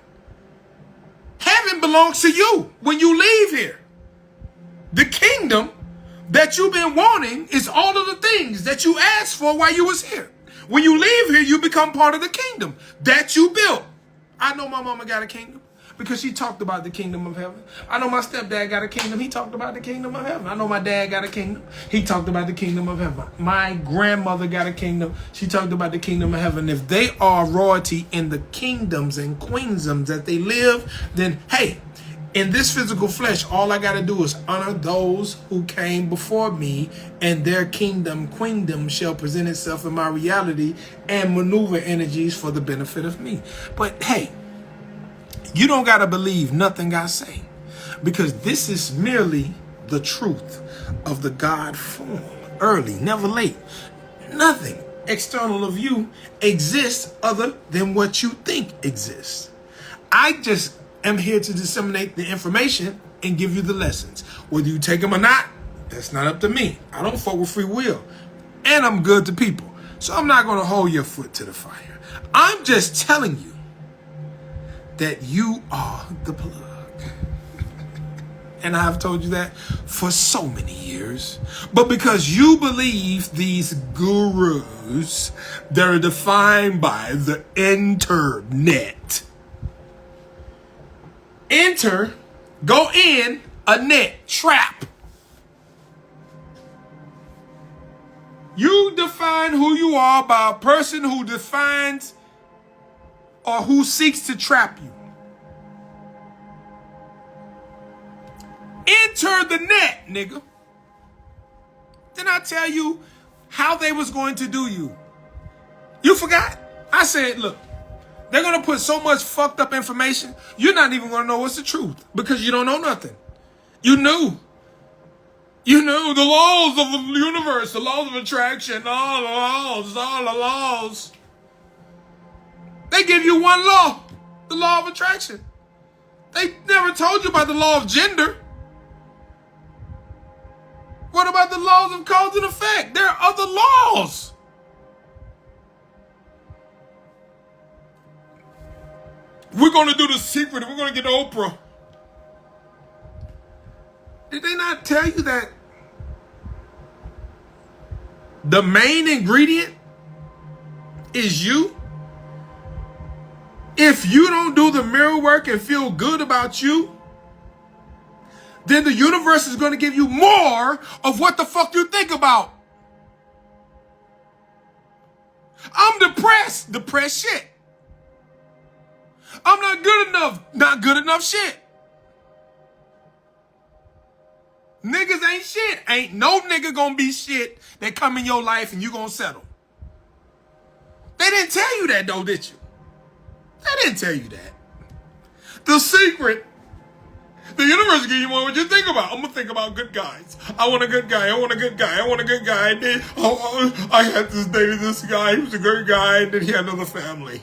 Heaven belongs to you when you leave here. The kingdom that you've been wanting is all of the things that you asked for while you was here. When you leave here, you become part of the kingdom that you built. I know my mama got a kingdom because she talked about the kingdom of heaven. I know my stepdad got a kingdom. He talked about the kingdom of heaven. I know my dad got a kingdom. He talked about the kingdom of heaven. My grandmother got a kingdom. She talked about the kingdom of heaven. If they are royalty in the kingdoms and queendoms that they live, then hey, in this physical flesh, all I got to do is honor those who came before me, and their queendom shall present itself in my reality and maneuver energies for the benefit of me. But hey, you don't got to believe nothing I say, because this is merely the truth of the God form. Early, never late. Nothing external of you exists other than what you think exists. I just am here to disseminate the information and give you the lessons. Whether you take them or not, that's not up to me. I don't fuck with free will. And I'm good to people. So I'm not going to hold your foot to the fire. I'm just telling you that you are the plug. And I've told you that for so many years. But because you believe these gurus that are defined by the internet. Enter, go in, a net, trap. You define who you are by a person who defines or who seeks to trap you. Enter the net, nigga. Then I tell you how they was going to do you. You forgot? I said, look. They're going to put so much fucked up information, you're not even going to know what's the truth because you don't know nothing. You knew. You knew the laws of the universe, the laws of attraction, all the laws. They give you one law, the law of attraction. They never told you about the law of gender. What about the laws of cause and effect? There are other laws. We're going to do the secret. We're going to get Oprah. Did they not tell you that the main ingredient is you? If you don't do the mirror work and feel good about you, then the universe is going to give you more of what the fuck you think about. I'm depressed. Depressed shit. I'm not good enough. Not good enough shit. Niggas ain't shit. Ain't no nigga gonna be shit that come in your life and you gonna settle. They didn't tell you that though, did you? They didn't tell you that. The secret, the universe give you more what you think about. I'm gonna think about good guys. I want a good guy. I want a good guy. I want a good guy. And then, I had this dated this guy. He was a good guy. And then he had another family.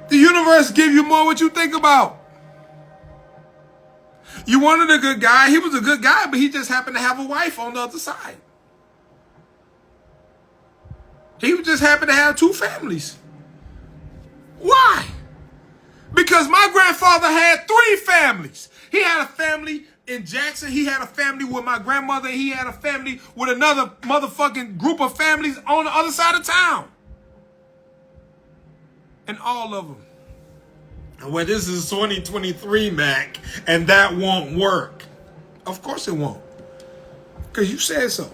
The universe give you more what you think about. You wanted a good guy. He was a good guy, but he just happened to have a wife on the other side. He just happened to have two families. Why? Because my grandfather had three families. He had a family in Jackson. He had a family with my grandmother. He had a family with another motherfucking group of families on the other side of town. And all of them. Well, this is 2023, Mac, and that won't work. Of course it won't. Because you said so.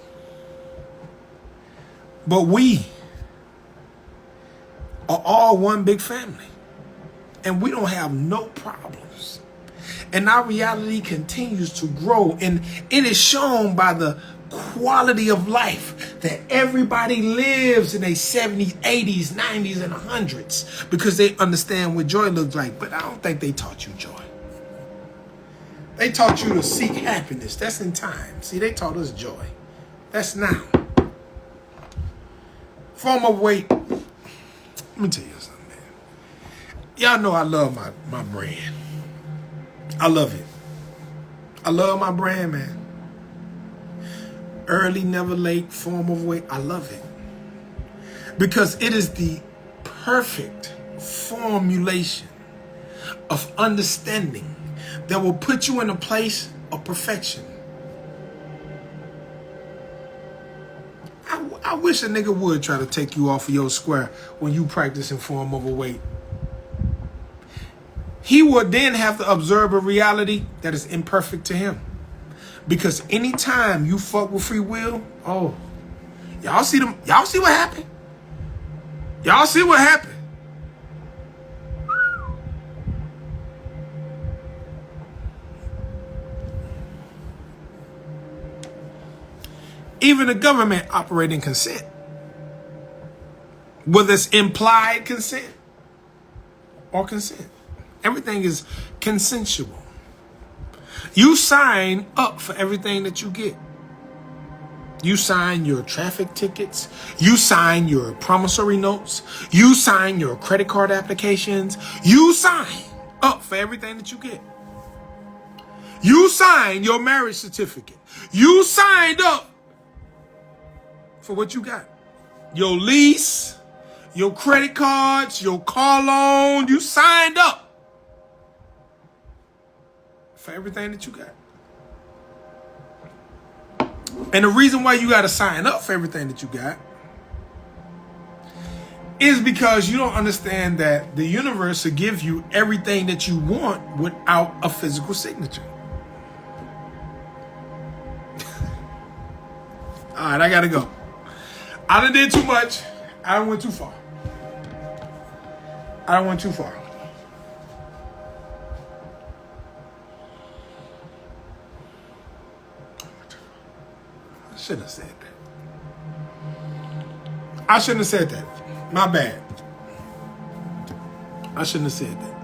But we are all one big family. And we don't have no problems. And our reality continues to grow. And it is shown by the quality of life that everybody lives in their 70s, 80s, 90s, and 100s because they understand what joy looks like. But I don't think they taught you joy. They taught you to seek happiness. That's in time. See, they taught us joy. That's now. Form of weight. Let me tell you something, man. Y'all know I love my brand. I love it. I love my brand, man. Early, never late, form of weight. I love it. Because it is the perfect formulation of understanding that will put you in a place of perfection. I wish a nigga would try to take you off of your square when you practicing form over weight. He would then have to observe a reality that is imperfect to him. Because anytime you fuck with free will, oh, y'all see what happened? Y'all see what happened? Even the government operate in consent. Whether it's implied consent or consent. Everything is consensual. You sign up for everything that you get. You sign your traffic tickets. You sign your promissory notes. You sign your credit card applications. You sign up for everything that you get. You sign your marriage certificate. You signed up for what you got. Your lease, your credit cards, your car loan. You signed up for everything that you got. And the reason why you got to sign up for everything that you got is because you don't understand that the universe will give you everything that you want without a physical signature. All right, I got to go. I done did too much. I done went too far. I went too far. I shouldn't have said that. I shouldn't have said that. My bad. I shouldn't have said that.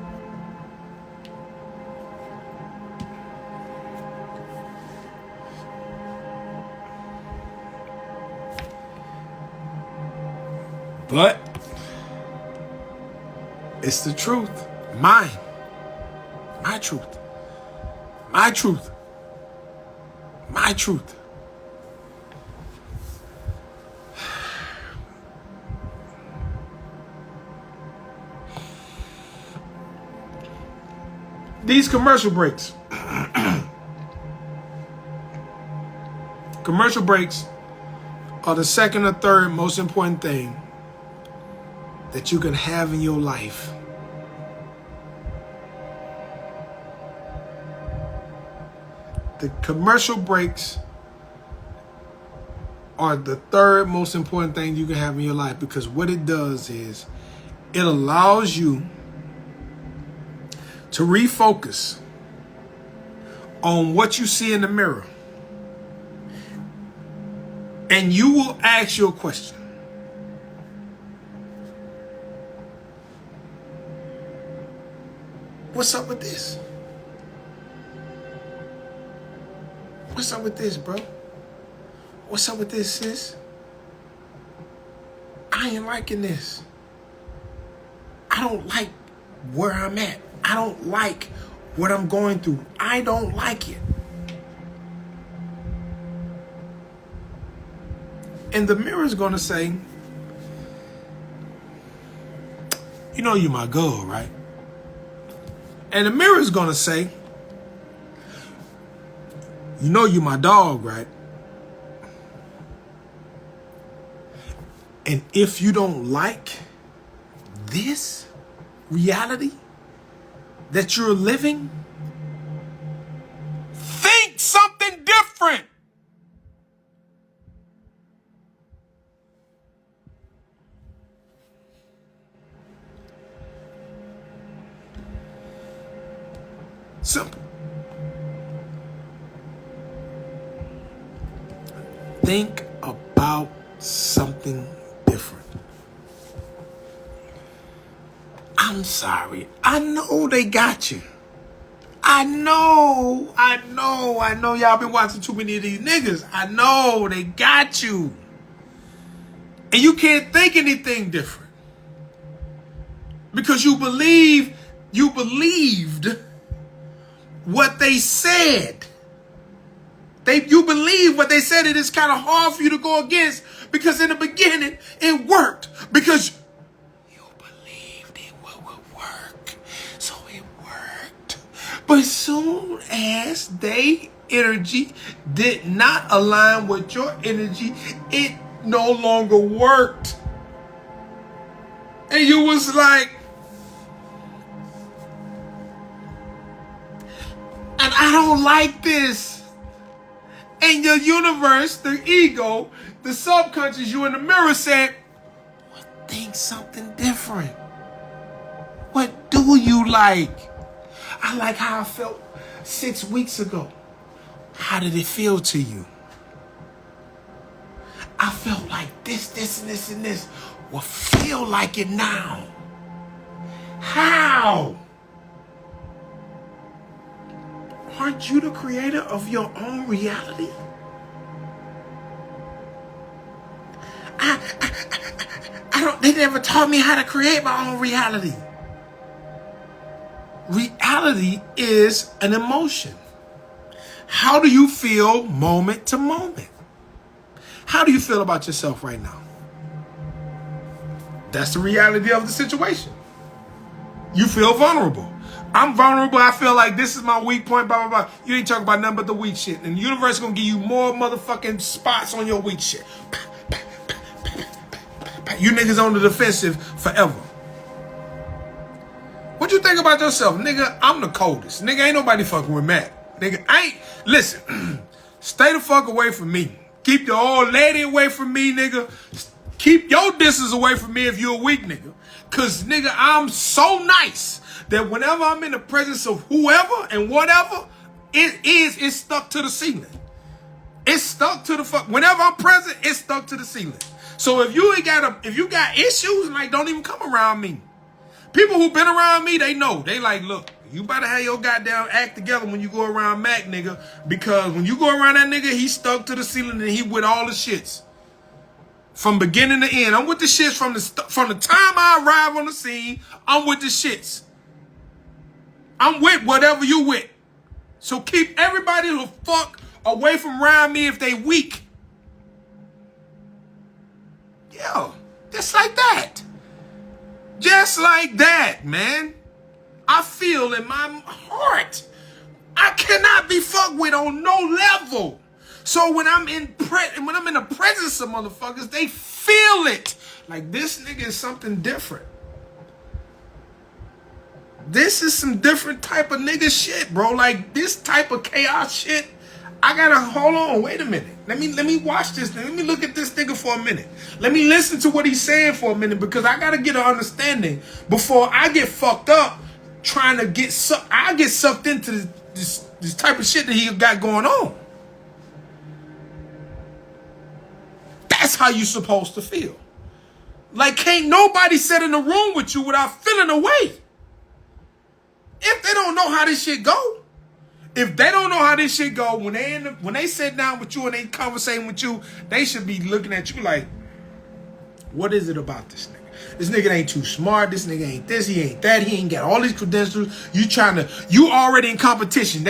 But it's the truth. Mine. My truth. My truth. My truth. These commercial breaks. Commercial breaks are the second or third most important thing that you can have in your life. The commercial breaks are the third most important thing you can have in your life, because what it does is it allows you to refocus on what you see in the mirror. And you will ask your question. What's up with this? What's up with this, bro? What's up with this, sis? I ain't liking this. I don't like where I'm at. I don't like what I'm going through. I don't like it. And the mirror's going to say, you know you're my girl, right? And the mirror's going to say, You know you my dog, right? And if you don't like this reality that you're living, think something different. Simple. Think about something different. I'm sorry. I know they got you. I know y'all been watching too many of these niggas. I know they got you. And you can't think anything different. Because you believed what they said. You believe what they said. It is kind of hard for you to go against because in the beginning it worked because you believed it would work. So it worked. But soon as they energy did not align with your energy, it no longer worked. And you was like, and I don't like this. And your universe, the ego, the subconscious, you in the mirror said, well, think something different. What do you like? I like how I felt 6 weeks ago. How did it feel to you? I felt like this, and this, and this. Well, feel like it now. How? Aren't you the creator of your own reality? They never taught me how to create my own reality. Reality is an emotion. How do you feel moment to moment? How do you feel about yourself right now? That's the reality of the situation. You feel vulnerable. I'm vulnerable. I feel like this is my weak point, blah, blah, blah. You ain't talking about nothing but the weak shit. And the universe is going to give you more motherfucking spots on your weak shit. You niggas on the defensive forever. What you think about yourself? Nigga, I'm the coldest. Nigga, ain't nobody fucking with Matt. Nigga, listen, stay the fuck away from me. Keep your old lady away from me, nigga. Keep your distance away from me if you're a weak nigga. Cause nigga, I'm so nice that whenever I'm in the presence of whoever and whatever, it's stuck to the ceiling. It's stuck to the fuck. Whenever I'm present, it's stuck to the ceiling. So if you got issues, like, don't even come around me. People who been around me, they know. They like, look, you better have your goddamn act together when you go around Mac, nigga. Because when you go around that nigga, he stuck to the ceiling and he with all the shits. From beginning to end. I'm with the shits from the time I arrive on the scene. I'm with the shits. I'm with whatever you with. So keep everybody the fuck away from around me if they weak. Yeah, just like that. Just like that, man. I feel in my heart, I cannot be fucked with on no level. So when I'm in the presence of motherfuckers, they feel it. Like, this nigga is something different. This is some different type of nigga shit, bro. Like, this type of chaos shit. I gotta hold on. Wait a minute. Let me watch this. Let me look at this nigga for a minute. Let me listen to what he's saying for a minute because I gotta get an understanding before I get fucked up trying to get sucked. I get sucked into this type of shit that he got going on. That's how you supposed to feel. Like, can't nobody sit in the room with you without feeling away. If they don't know how this shit go. If they don't know how this shit go, when they sit down with you and they conversating with you, they should be looking at you like, what is it about this nigga? This nigga ain't too smart. This nigga ain't this. He ain't that. He ain't got all these credentials. You already in competition.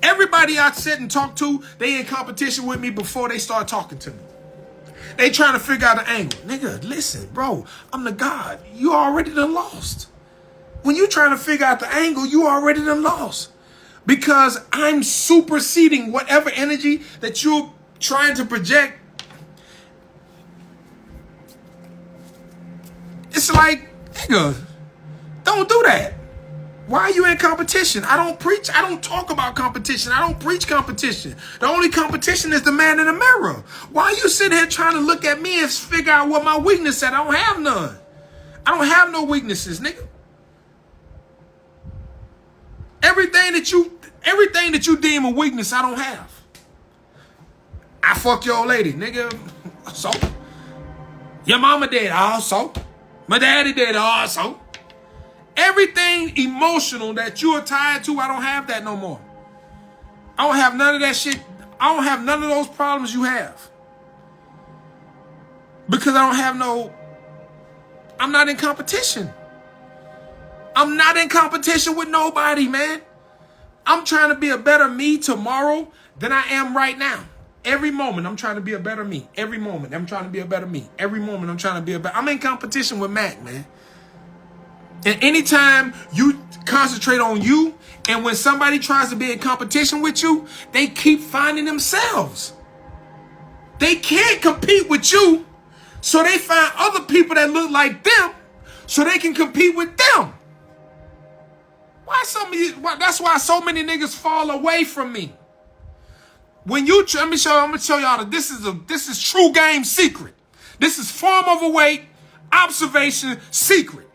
Everybody I sit and talk to, they in competition with me before they start talking to me. They trying to figure out an angle. Nigga, listen, bro, I'm the God. You already done lost. When you trying to figure out the angle, you already done lost. Because I'm superseding whatever energy that you're trying to project. It's like, nigga, don't do that. Why are you in competition? I don't talk about competition. I don't preach competition. The only competition is the man in the mirror. Why are you sitting here trying to look at me and figure out what my weakness is? I don't have none. I don't have no weaknesses, nigga. Everything that you deem a weakness, I don't have. I fuck your old lady, nigga. So? Your mama did also. My daddy did also. Everything emotional that you are tied to, I don't have that no more. I don't have none of that shit. I don't have none of those problems you have. Because I'm not in competition. I'm not in competition with nobody, man. I'm trying to be a better me tomorrow than I am right now. Every moment, I'm trying to be a better me. Every moment, I'm trying to be a better me. Every moment, I'm trying to be a better... I'm in competition with Mac, man. And anytime you concentrate on you, and when somebody tries to be in competition with you, they keep finding themselves. They can't compete with you, so they find other people that look like them, so they can compete with them. That's why so many niggas fall away from me. When you, I'm gonna show y'all that this is true game secret. This is form overweight observation secret.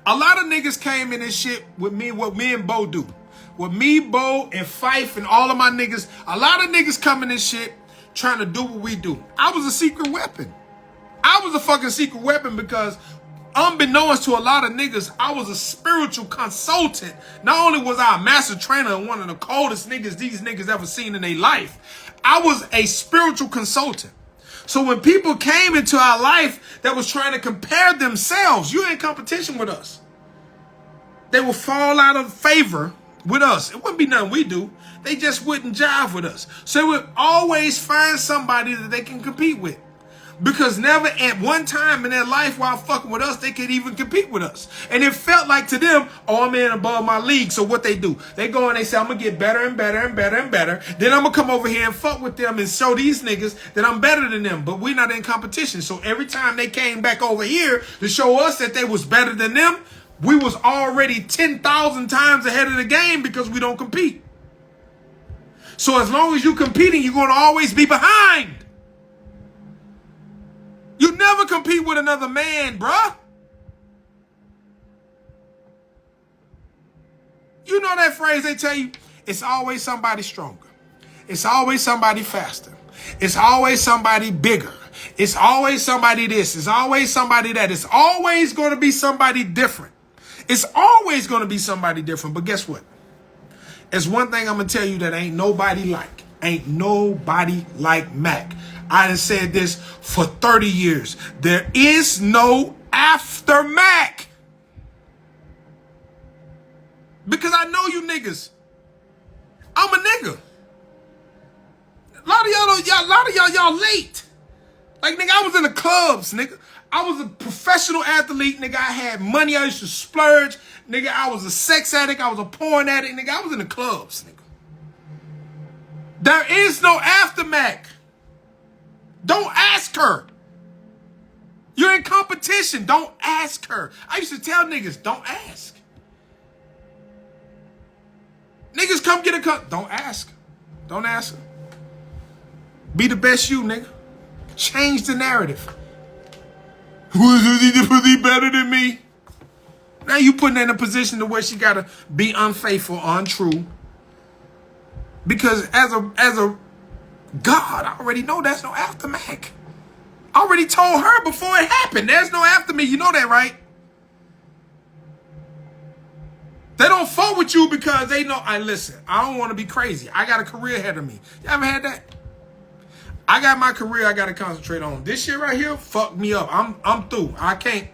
A lot of niggas came in this shit with me, what me and Bo do. With me, Bo, and Fife, and all of my niggas. A lot of niggas come in this shit trying to do what we do. I was a secret weapon. I was a fucking secret weapon because unbeknownst to a lot of niggas, I was a spiritual consultant. Not only was I a master trainer and one of the coldest niggas these niggas ever seen in their life, I was a spiritual consultant. So when people came into our life that was trying to compare themselves, you're in competition with us. They will fall out of favor with us. It wouldn't be nothing we do. They just wouldn't jive with us. So they would always find somebody that they can compete with. Because never at one time in their life while fucking with us, they could even compete with us. And it felt like to them, oh, I'm in above my league. So what they do? They go and they say, I'm going to get better and better and better and better. Then I'm going to come over here and fuck with them and show these niggas that I'm better than them. But we're not in competition. So every time they came back over here to show us that they was better than them, we was already 10,000 times ahead of the game because we don't compete. So as long as you're competing, you're going to always be behind. You never compete with another man, bruh. You know that phrase they tell you? It's always somebody stronger. It's always somebody faster. It's always somebody bigger. It's always somebody this. It's always somebody that. It's always going to be somebody different. It's always going to be somebody different. But guess what? There's one thing I'm going to tell you that ain't nobody like. Ain't nobody like Mac. I done said this for 30 years. There is no after Mac. Because I know you niggas. I'm a nigga. A lot of y'all late. Like, nigga, I was in the clubs, nigga. I was a professional athlete, nigga. I had money. I used to splurge. Nigga, I was a sex addict. I was a porn addict, nigga. I was in the clubs, nigga. There is no after Mac. Don't ask her. You're in competition. Don't ask her. I used to tell niggas, don't ask. Niggas come get a cut. Don't ask. Don't ask her. Be the best you, nigga. Change the narrative. Was he better than me? Now you putting her in a position to where she gotta be unfaithful, untrue. Because as a God, I already know there's no after Mac. I already told her before it happened. There's no after me. You know that, right? They don't fuck with you because they know, listen, I don't want to be crazy. I got a career ahead of me. You ever had that? I got my career I got to concentrate on. This shit right here fucked me up. I'm through. I can't.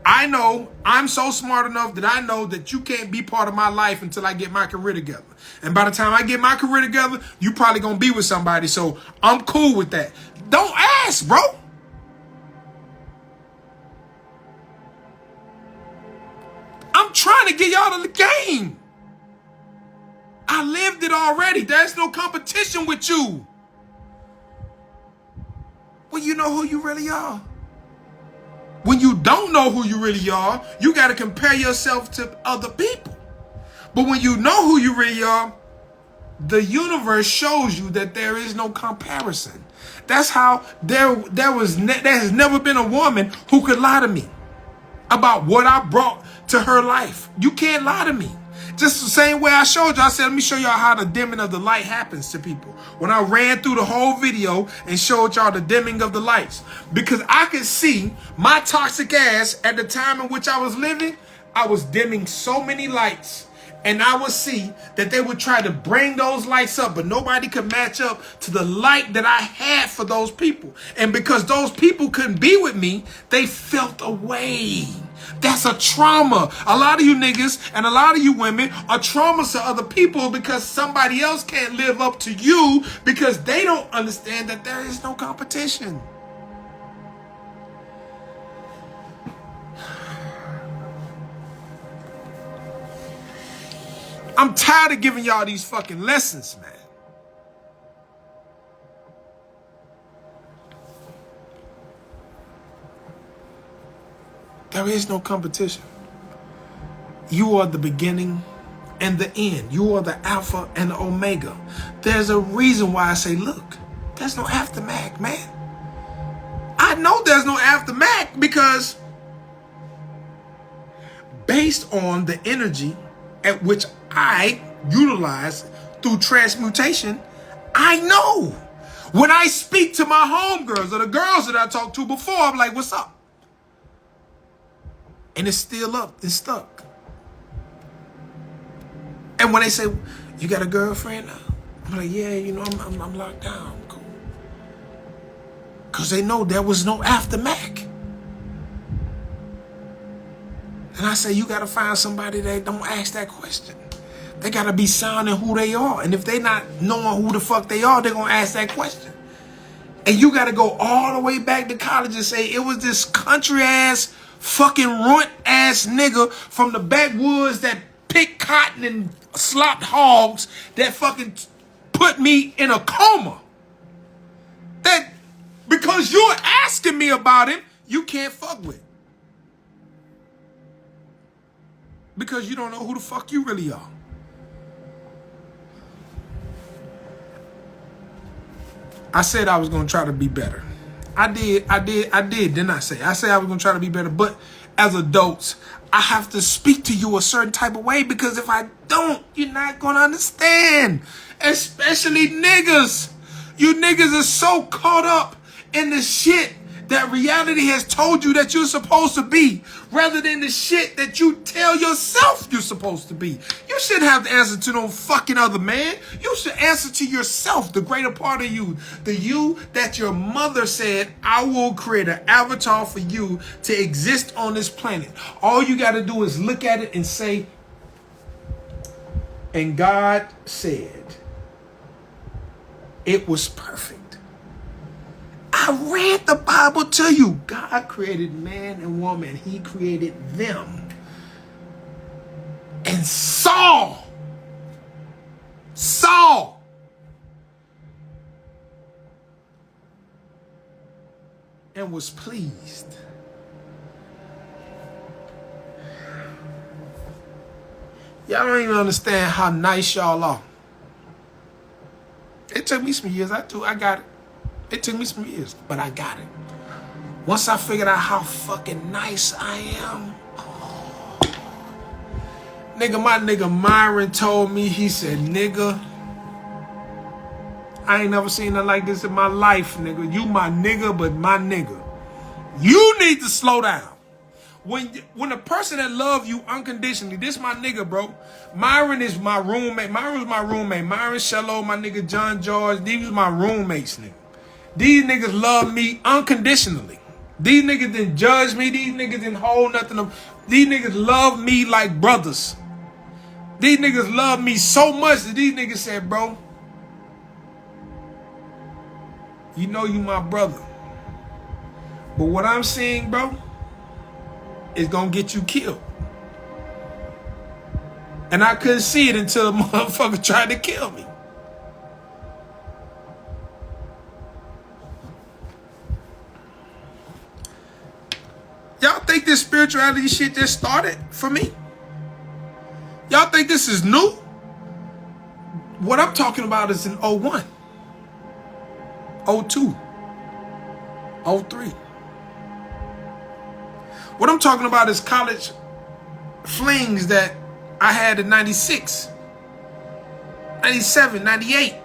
I know I'm so smart enough that I know that you can't be part of my life until I get my career together. And by the time I get my career together, you probably going to be with somebody. So I'm cool with that. Don't ask, bro. I'm trying to get y'all to the game. it already. There's no competition with you. Well, you know who you really are. When you don't know who you really are, you got to compare yourself to other people. But when you know who you really are, the universe shows you that there is no comparison. That's how there has never been a woman who could lie to me about what I brought to her life. You can't lie to me. Just the same way I showed you. I said, let me show y'all how the dimming of the light happens to people. When I ran through the whole video and showed y'all the dimming of the lights. Because I could see my toxic ass at the time in which I was living, I was dimming so many lights. And I would see that they would try to bring those lights up, but nobody could match up to the light that I had for those people. And because those people couldn't be with me, they felt away. That's a trauma. A lot of you niggas and a lot of you women are traumas to other people because somebody else can't live up to you because they don't understand that there is no competition. I'm tired of giving y'all these fucking lessons, man. There is no competition. You are the beginning and the end. You are the Alpha and the Omega. There's a reason why I say, look, there's no aftermath, man. I know there's no aftermath because based on the energy at which I utilize through transmutation, I know. When I speak to my homegirls or the girls that I talked to before, I'm like, what's up? And it's still up, it's stuck. And when they say, you got a girlfriend now? I'm like, yeah, you know, I'm locked down, cool. Because they know there was no aftermath. And I say, you got to find somebody that don't ask that question. They got to be sounding who they are. And if they not knowing who the fuck they are, they're going to ask that question. And you got to go all the way back to college and say, it was this country ass, fucking runt ass nigga from the backwoods that picked cotton and slopped hogs that fucking put me in a coma. That because you're asking me about him, you can't fuck with. Because you don't know who the fuck you really are. I said I was going to try to be better. I did, didn't I say? I said I was going to try to be better. But as adults, I have to speak to you a certain type of way because if I don't, you're not going to understand. Especially niggas. You niggas are so caught up in the shit that reality has told you that you're supposed to be, rather than the shit that you tell yourself you're supposed to be. You shouldn't have to answer to no fucking other man. You should answer to yourself, the greater part of you. The you that your mother said, I will create an avatar for you to exist on this planet. All you got to do is look at it and say, and God said, it was perfect. I read the Bible to you. God created man and woman. He created them. And saw. And was pleased. Y'all don't even understand how nice y'all are. It took me some years. I got it. It took me some years, but I got it. Once I figured out how fucking nice I am. Oh. Nigga, my nigga Myron told me, he said, nigga, I ain't never seen nothing like this in my life, nigga. You my nigga, but my nigga. You need to slow down. When a person that love you unconditionally, this my nigga, bro. Myron is my roommate. Myron was my roommate. Myron Shello, my nigga John George, these was my roommates, nigga. These niggas love me unconditionally. These niggas didn't judge me. These niggas didn't hold nothing up. These niggas love me like brothers. These niggas love me so much that these niggas said, bro, you know you my brother. But what I'm seeing, bro, is gonna get you killed. And I couldn't see it until a motherfucker tried to kill me. Y'all think this spirituality shit just started for me? Y'all think this is new? What I'm talking about is in 01, 02, 03. What I'm talking about is college flings that I had in 96, 97, 98.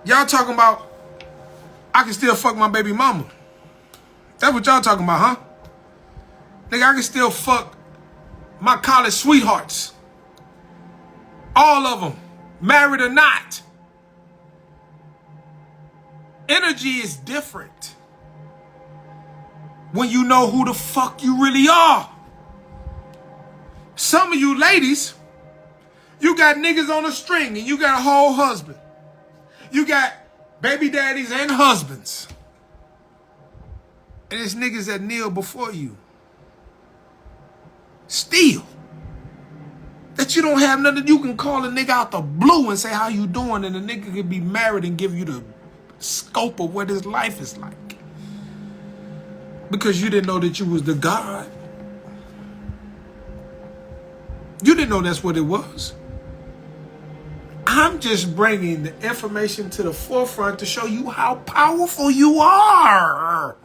Y'all talking about I can still fuck my baby mama. That's what y'all talking about, huh? Nigga, I can still fuck my college sweethearts. All of them, married or not. Energy is different when you know who the fuck you really are. Some of you ladies, you got niggas on a string and you got a whole husband. You got baby daddies and husbands. And it's niggas that kneel before you. Still. That you don't have nothing. You can call a nigga out the blue and say, how you doing? And the nigga could be married and give you the scope of what his life is like. Because you didn't know that you was the God. You didn't know that's what it was. I'm just bringing the information to the forefront to show you how powerful you are.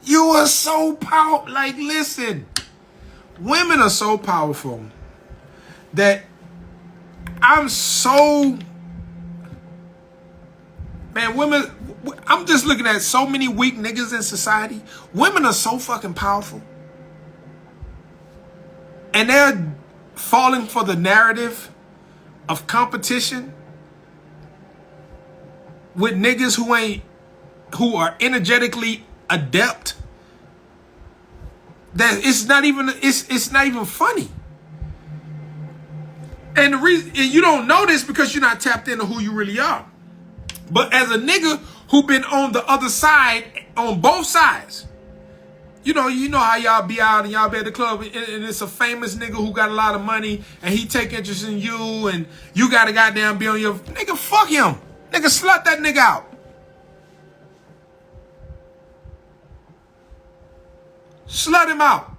You are so powerful. Like, listen, women are so powerful that I'm so, man, women, I'm just looking at so many weak niggas in society. Women are so fucking powerful. And they're falling for the narrative of competition with niggas who are energetically adept. That it's not even funny. And the reason you don't know this because you're not tapped into who you really are. But as a nigga who been on the other side, on both sides, you know how y'all be out and y'all be at the club and it's a famous nigga who got a lot of money and he take interest in you and you gotta goddamn be on your nigga, fuck him. Nigga, slut that nigga out. Slut him out.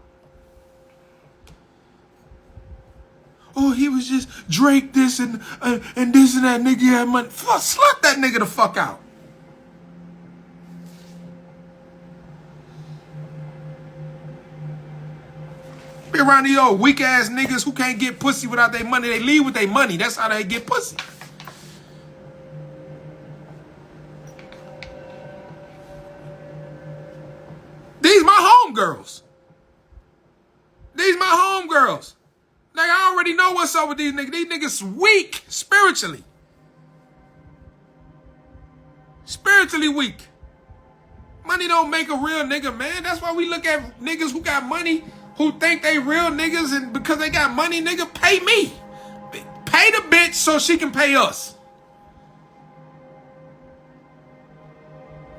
Oh, he was just Drake this and this and that nigga had money. Fuck, slut that nigga the fuck out. Be around these old weak ass niggas who can't get pussy without their money. They leave with their money. That's how they get pussy. These my homegirls. These my homegirls. Like, I already know what's up with these niggas. These niggas weak spiritually. Spiritually weak. Money don't make a real nigga, man. That's why we look at niggas who got money, who think they real niggas, and because they got money, nigga, pay me. Pay the bitch so she can pay us.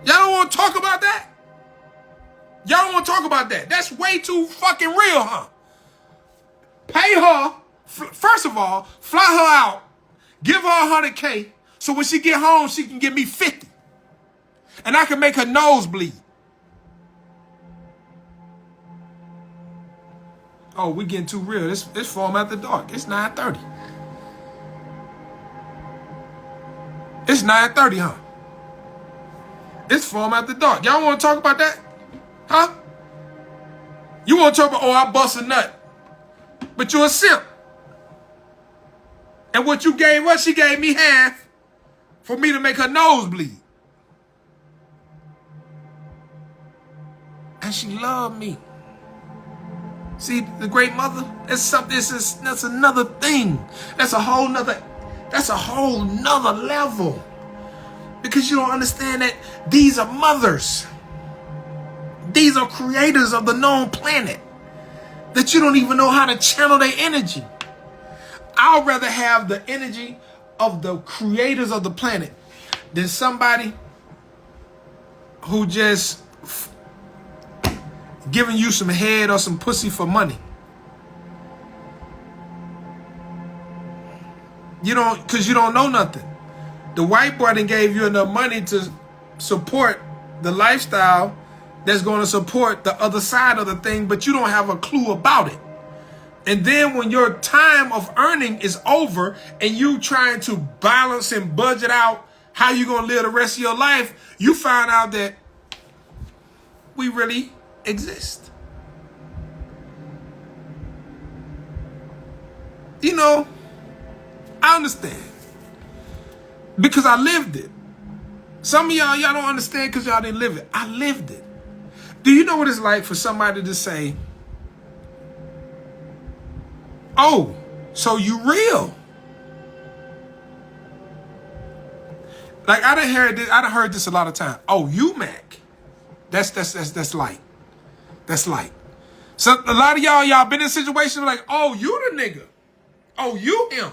Y'all don't want to talk about that? Y'all don't want to talk about that. That's way too fucking real, huh? Pay her, first of all, fly her out, give her $100K, so when she get home, she can give me 50. And I can make her nose bleed. Oh, we getting too real. It's Forum After Dark. It's 9:30. It's 9:30, huh? It's Forum After Dark. Y'all want to talk about that? Huh? You want to talk about, oh, I bust a nut. But you're a simp. And what you gave her, she gave me half for me to make her nose bleed. And she loved me. See, the great mother, that's another thing. That's a whole nother level. Because you don't understand that these are mothers. These are creators of the known planet. That you don't even know how to channel their energy. I'd rather have the energy of the creators of the planet than somebody who just giving you some head or some pussy for money. You don't, because you don't know nothing. The white boy done gave you enough money to support the lifestyle that's going to support the other side of the thing, but you don't have a clue about it. And then when your time of earning is over and you trying to balance and budget out how you're going to live the rest of your life, you find out that we really exist. You know, I understand. Because I lived it. Some of y'all don't understand because y'all didn't live it. I lived it. Do you know what it's like for somebody to say, oh, so you real? Like I done heard this a lot of times. Oh, you Mac. That's light. That's light. So a lot of y'all been in situations like, oh, you the nigga. Oh, you him.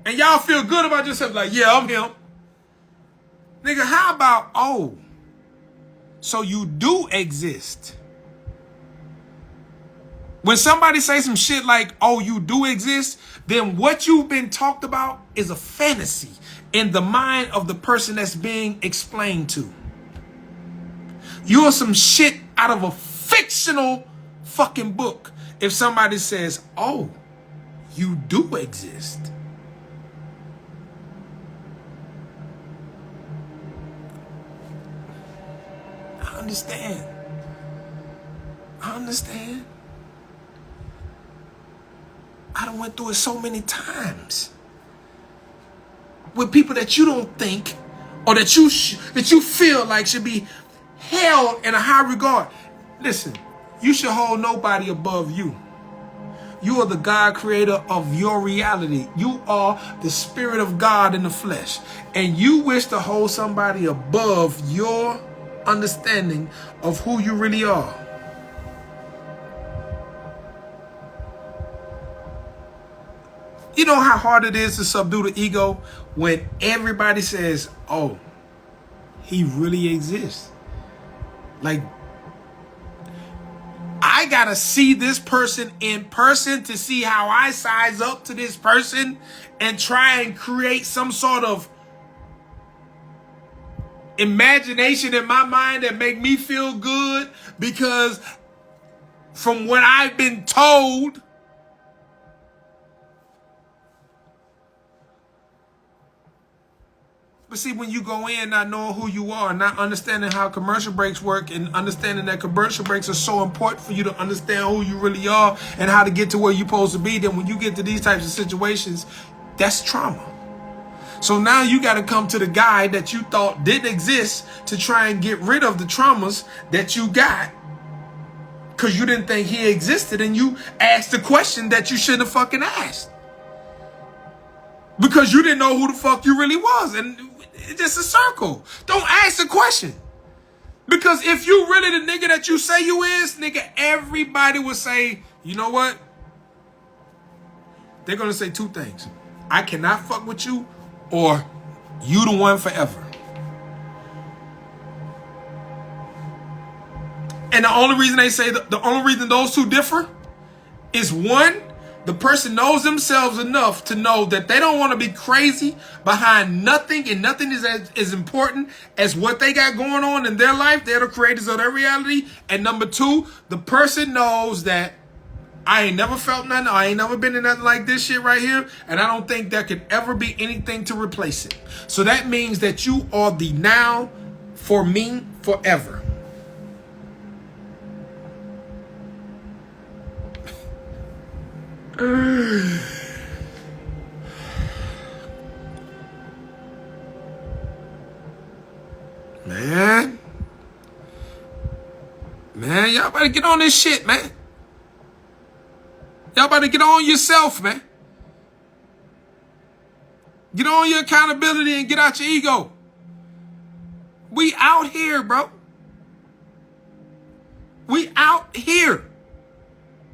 And y'all feel good about yourself, like, yeah, I'm him. Nigga, how about, oh, so you do exist? When somebody says some shit like, oh, you do exist, then what you've been talked about is a fantasy in the mind of the person that's being explained to. You're some shit out of a fictional fucking book. If somebody says, oh, you do exist. I understand. I done went through it so many times with people that you don't think or that you feel like should be held in a high regard. Listen, you should hold nobody above you. You are the God creator of your reality. You are the spirit of God in the flesh. And you wish to hold somebody above your understanding of who you really are. You know how hard it is to subdue the ego when everybody says, oh, he really exists. Like, I gotta see this person in person to see how I size up to this person and try and create some sort of imagination in my mind that make me feel good, because from what I've been told, but see, when you go in not knowing who you are, not understanding how commercial breaks work, and understanding that commercial breaks are so important for you to understand who you really are and how to get to where you're supposed to be, then when you get to these types of situations, that's trauma. So now you got to come to the guy that you thought didn't exist to try and get rid of the traumas that you got because you didn't think he existed, and you asked the question that you shouldn't have fucking asked because you didn't know who the fuck you really was. And it's just a circle. Don't ask the question, because if you really the nigga that you say you is, nigga, everybody will say, you know what? They're going to say two things. I cannot fuck with you, or you the one forever. And the only reason they say the only reason those two differ is, one, the person knows themselves enough to know that they don't want to be crazy behind nothing, and nothing is as important as what they got going on in their life. They're the creators of their reality. And number two, the person knows that I ain't never felt nothing. I ain't never been in nothing like this shit right here. And I don't think there could ever be anything to replace it. So that means that you are the now for me forever. Man, y'all better get on this shit, man. Y'all better get on yourself, man. Get on your accountability and get out your ego. We out here, bro. We out here.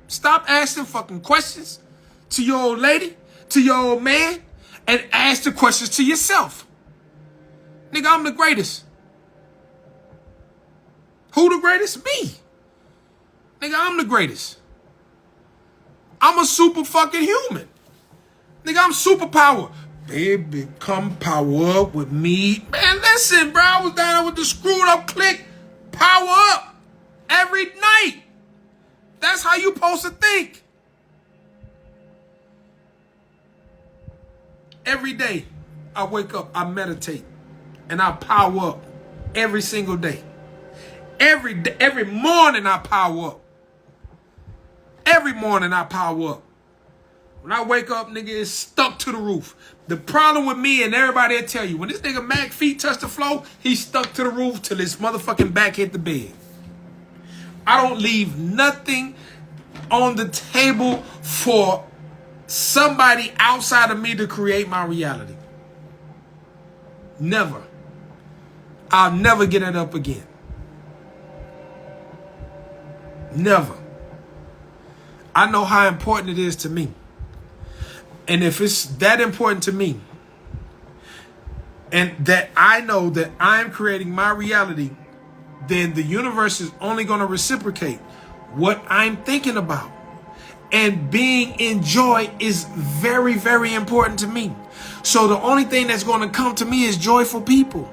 Stop asking fucking questions to your old lady, to your old man, and ask the questions to yourself. Nigga, I'm the greatest. Who the greatest? Me. Nigga, I'm the greatest. I'm a super fucking human. Nigga, I'm superpower. Baby, come power up with me. Man, listen, bro. I was down there with the screwed up click. Power up. Every night. That's how you supposed to think. Every day, I wake up, I meditate, and I power up every single day. Every day, every morning, I power up. Every morning, I power up. When I wake up, nigga, it's stuck to the roof. The problem with me and everybody will tell you, when this nigga Mac feet touch the floor, he's stuck to the roof till his motherfucking back hit the bed. I don't leave nothing on the table for somebody outside of me to create my reality. Never. I'll never get it up again. Never. I know how important it is to me. And if it's that important to me, and that I know that I'm creating my reality, then the universe is only going to reciprocate what I'm thinking about. And being in joy is very, very important to me. So the only thing that's going to come to me is joyful people,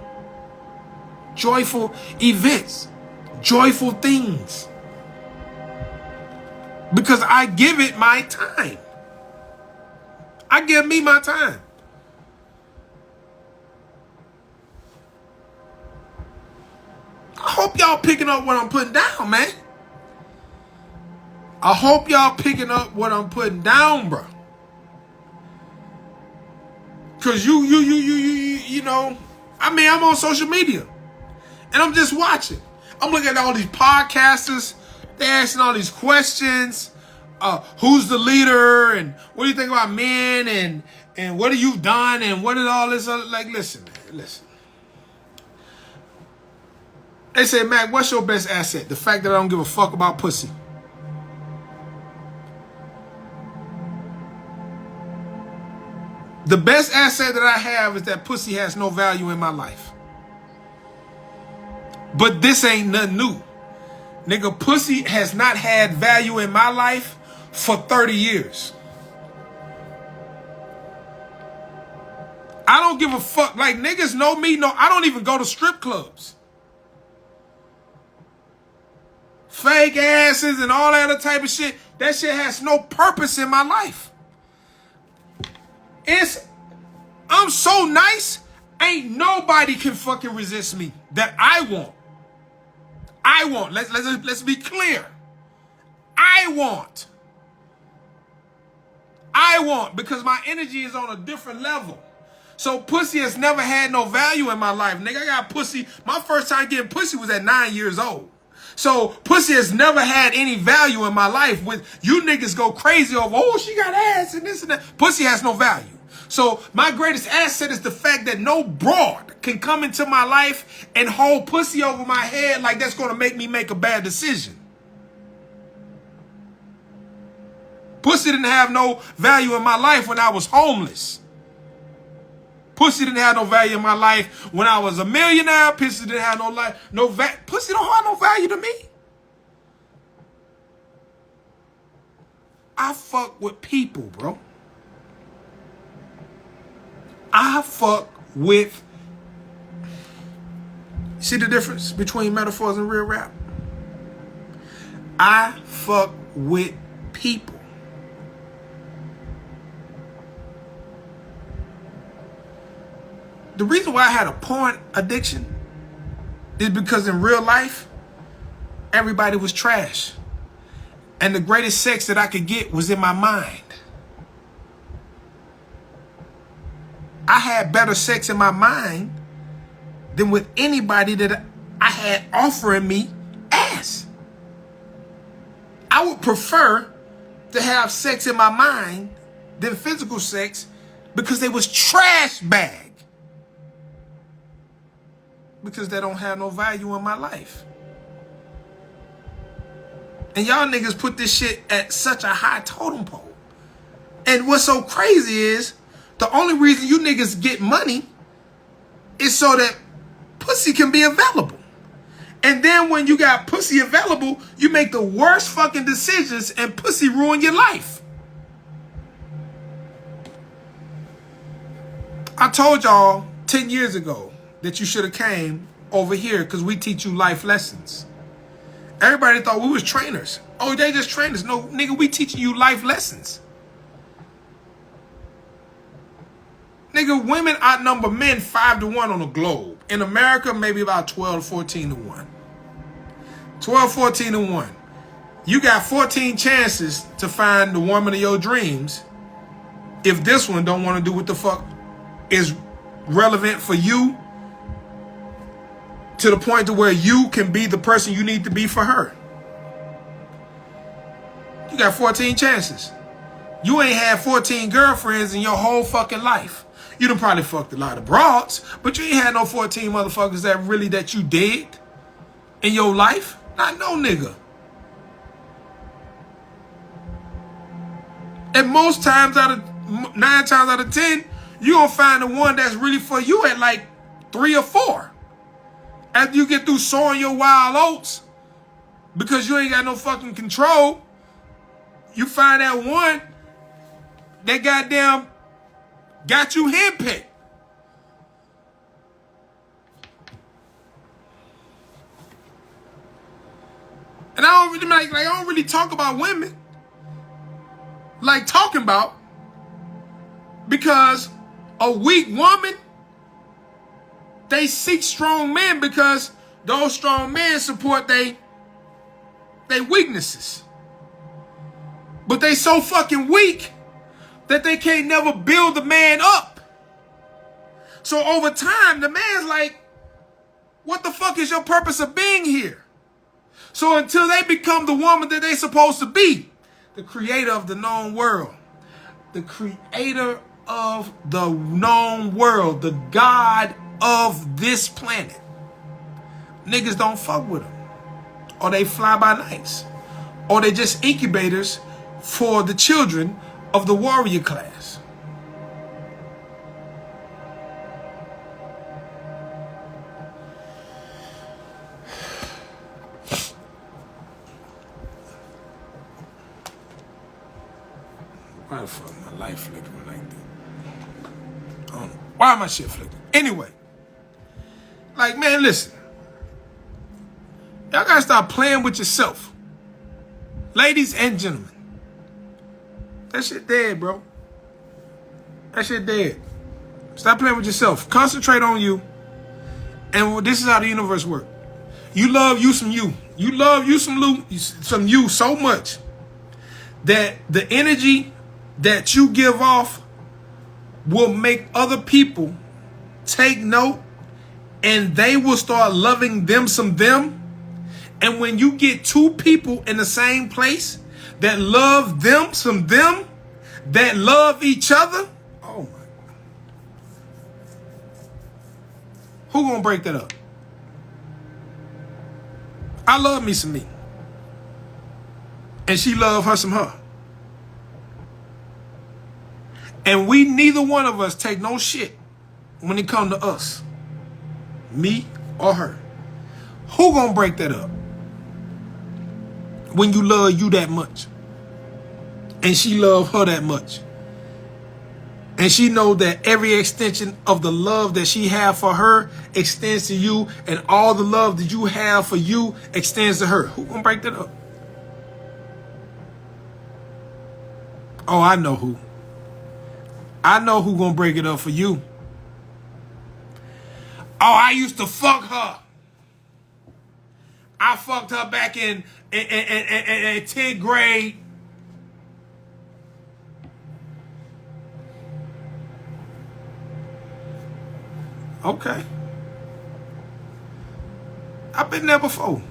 joyful events, joyful things. Because I give it my time. I give me my time. I hope y'all picking up what I'm putting down, man. I hope y'all picking up what I'm putting down, bro. Cause you know, I mean, I'm on social media and I'm just watching. I'm looking at all these podcasters. They're asking all these questions. Who's the leader? And what do you think about men? And what have you done? And what is all this? Like, listen, man, listen. They say, Mac, what's your best asset? The fact that I don't give a fuck about pussy. The best asset that I have is that pussy has no value in my life. But this ain't nothing new. Nigga, pussy has not had value in my life for 30 years. I don't give a fuck. Like, niggas know me. No, I don't even go to strip clubs. Fake asses and all that other type of shit. That shit has no purpose in my life. I'm so nice, ain't nobody can fucking resist me that I want. Let's be clear. I want because my energy is on a different level. So pussy has never had no value in my life. Nigga, I got pussy. My first time getting pussy was at 9 years old. So pussy has never had any value in my life. With you niggas go crazy over, oh, she got ass and this and that. Pussy has no value. So my greatest asset is the fact that no broad can come into my life and hold pussy over my head like that's going to make me make a bad decision. Pussy didn't have no value in my life when I was homeless. Pussy didn't have no value in my life when I was a millionaire. Pussy didn't have pussy don't have no value to me. I fuck with people, bro. I fuck with... See the difference between metaphors and real rap? I fuck with people. The reason why I had a porn addiction is because in real life, everybody was trash. And the greatest sex that I could get was in my mind. I had better sex in my mind than with anybody that I had offering me ass. I would prefer to have sex in my mind than physical sex because they was trash bag. Because they don't have no value in my life. And y'all niggas put this shit at such a high totem pole. And what's so crazy is the only reason you niggas get money is so that pussy can be available. And then when you got pussy available, you make the worst fucking decisions and pussy ruin your life. I told y'all 10 years ago that you should have came over here because we teach you life lessons. Everybody thought we was trainers. Oh, they just trainers. No, nigga, we teaching you life lessons. Nigga, women outnumber men 5-1 on the globe. In America, maybe about 12-14-1. 12-14-1. You got 14 chances to find the woman of your dreams if this one don't want to do what the fuck is relevant for you to the point to where you can be the person you need to be for her. You got 14 chances. You ain't had 14 girlfriends in your whole fucking life. You done probably fucked a lot of broads, but you ain't had no 14 motherfuckers that you did in your life. Not no nigga. And most times 9 times out of 10, you gonna find the one that's really for you at like 3 or 4. After you get through sowing your wild oats, because you ain't got no fucking control, you find that one that goddamn got you handpicked. And I don't really I don't really talk about women like talking about, because a weak woman, they seek strong men because those strong men support they weaknesses. But they so fucking weak that they can't never build the man up. So over time, the man's like, what the fuck is your purpose of being here? So until they become the woman that they're supposed to be, the creator of the known world, the creator of the known world, the God of this planet, niggas don't fuck with them. Or they fly by nights. Or they just incubators for the children of the warrior class. Why the fuck my life flickering like that? I don't know. Why my shit flickering? Anyway. Like, man, listen. Y'all gotta stop playing with yourself. Ladies and gentlemen. That shit dead, bro. That shit dead. Stop playing with yourself. Concentrate on you. And this is how the universe works. You love you some you. You love you some you so much that the energy that you give off will make other people take note, and they will start loving them some them. And when you get 2 people in the same place that love them some them, that love each other, oh my God. Who gonna break that up? I love me some me. And she love her some her. And we, neither one of us, take no shit when it come to us. Me or her. Who gonna break that up? When you love you that much. And she love her that much. And she know that every extension of the love that she have for her extends to you. And all the love that you have for you extends to her. Who gonna break that up? Oh, I know who. I know who gonna break it up for you. Oh, I used to fuck her. I fucked her back in 10th grade. Okay. I've been there before.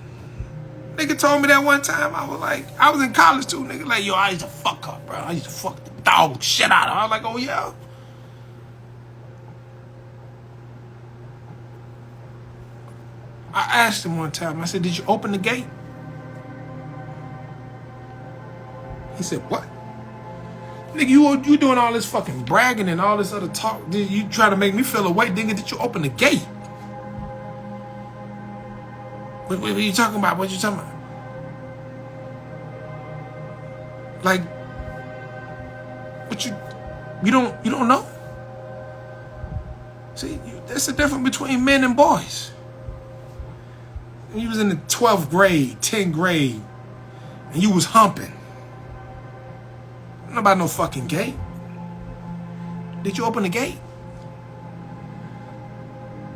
Nigga told me that one time. I was in college too. Nigga like, yo, I used to fuck her, bro. I used to fuck the dog shit out of her. I was like, oh yeah. I asked him one time, I said, did you open the gate? He said, what? Nigga, you doing all this fucking bragging and all this other talk. You try to make me feel away, nigga, did you open the gate? What are you talking about? What you talking about? Like, what you don't know? See, that's the difference between men and boys. When you was in the 12th grade, 10th grade, and you was humping. Not about no fucking gate. Did you open the gate?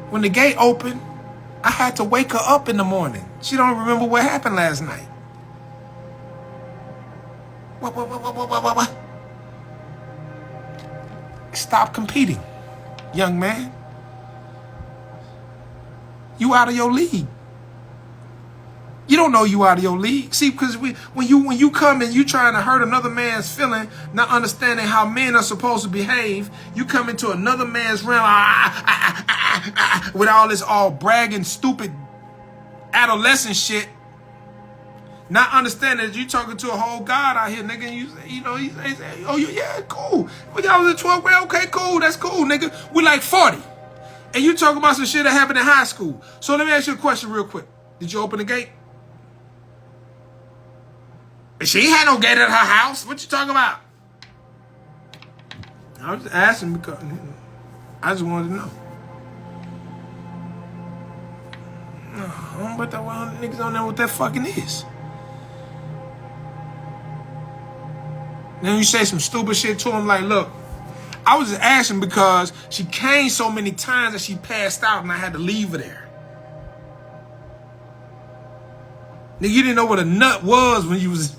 When the gate opened, I had to wake her up in the morning. She don't remember what happened last night. What? Stop competing, young man. You out of your league. You don't know you out of your league. See, because when you come and you trying to hurt another man's feeling, not understanding how men are supposed to behave, you come into another man's realm with all this all bragging, stupid adolescent shit, not understanding that you talking to a whole God out here, nigga. And you say, oh yeah, cool. When y'all was in 12th grade, okay, cool, that's cool, nigga. We like 40. And you talking about some shit that happened in high school. So let me ask you a question real quick. Did you open the gate? She ain't had no gate at her house. What you talking about? I was just asking because I just wanted to know. I don't bet that one niggas don't know what that fucking is. Then you say some stupid shit to him like, look, I was just asking because she came so many times that she passed out and I had to leave her there. Nigga, you didn't know what a nut was when you was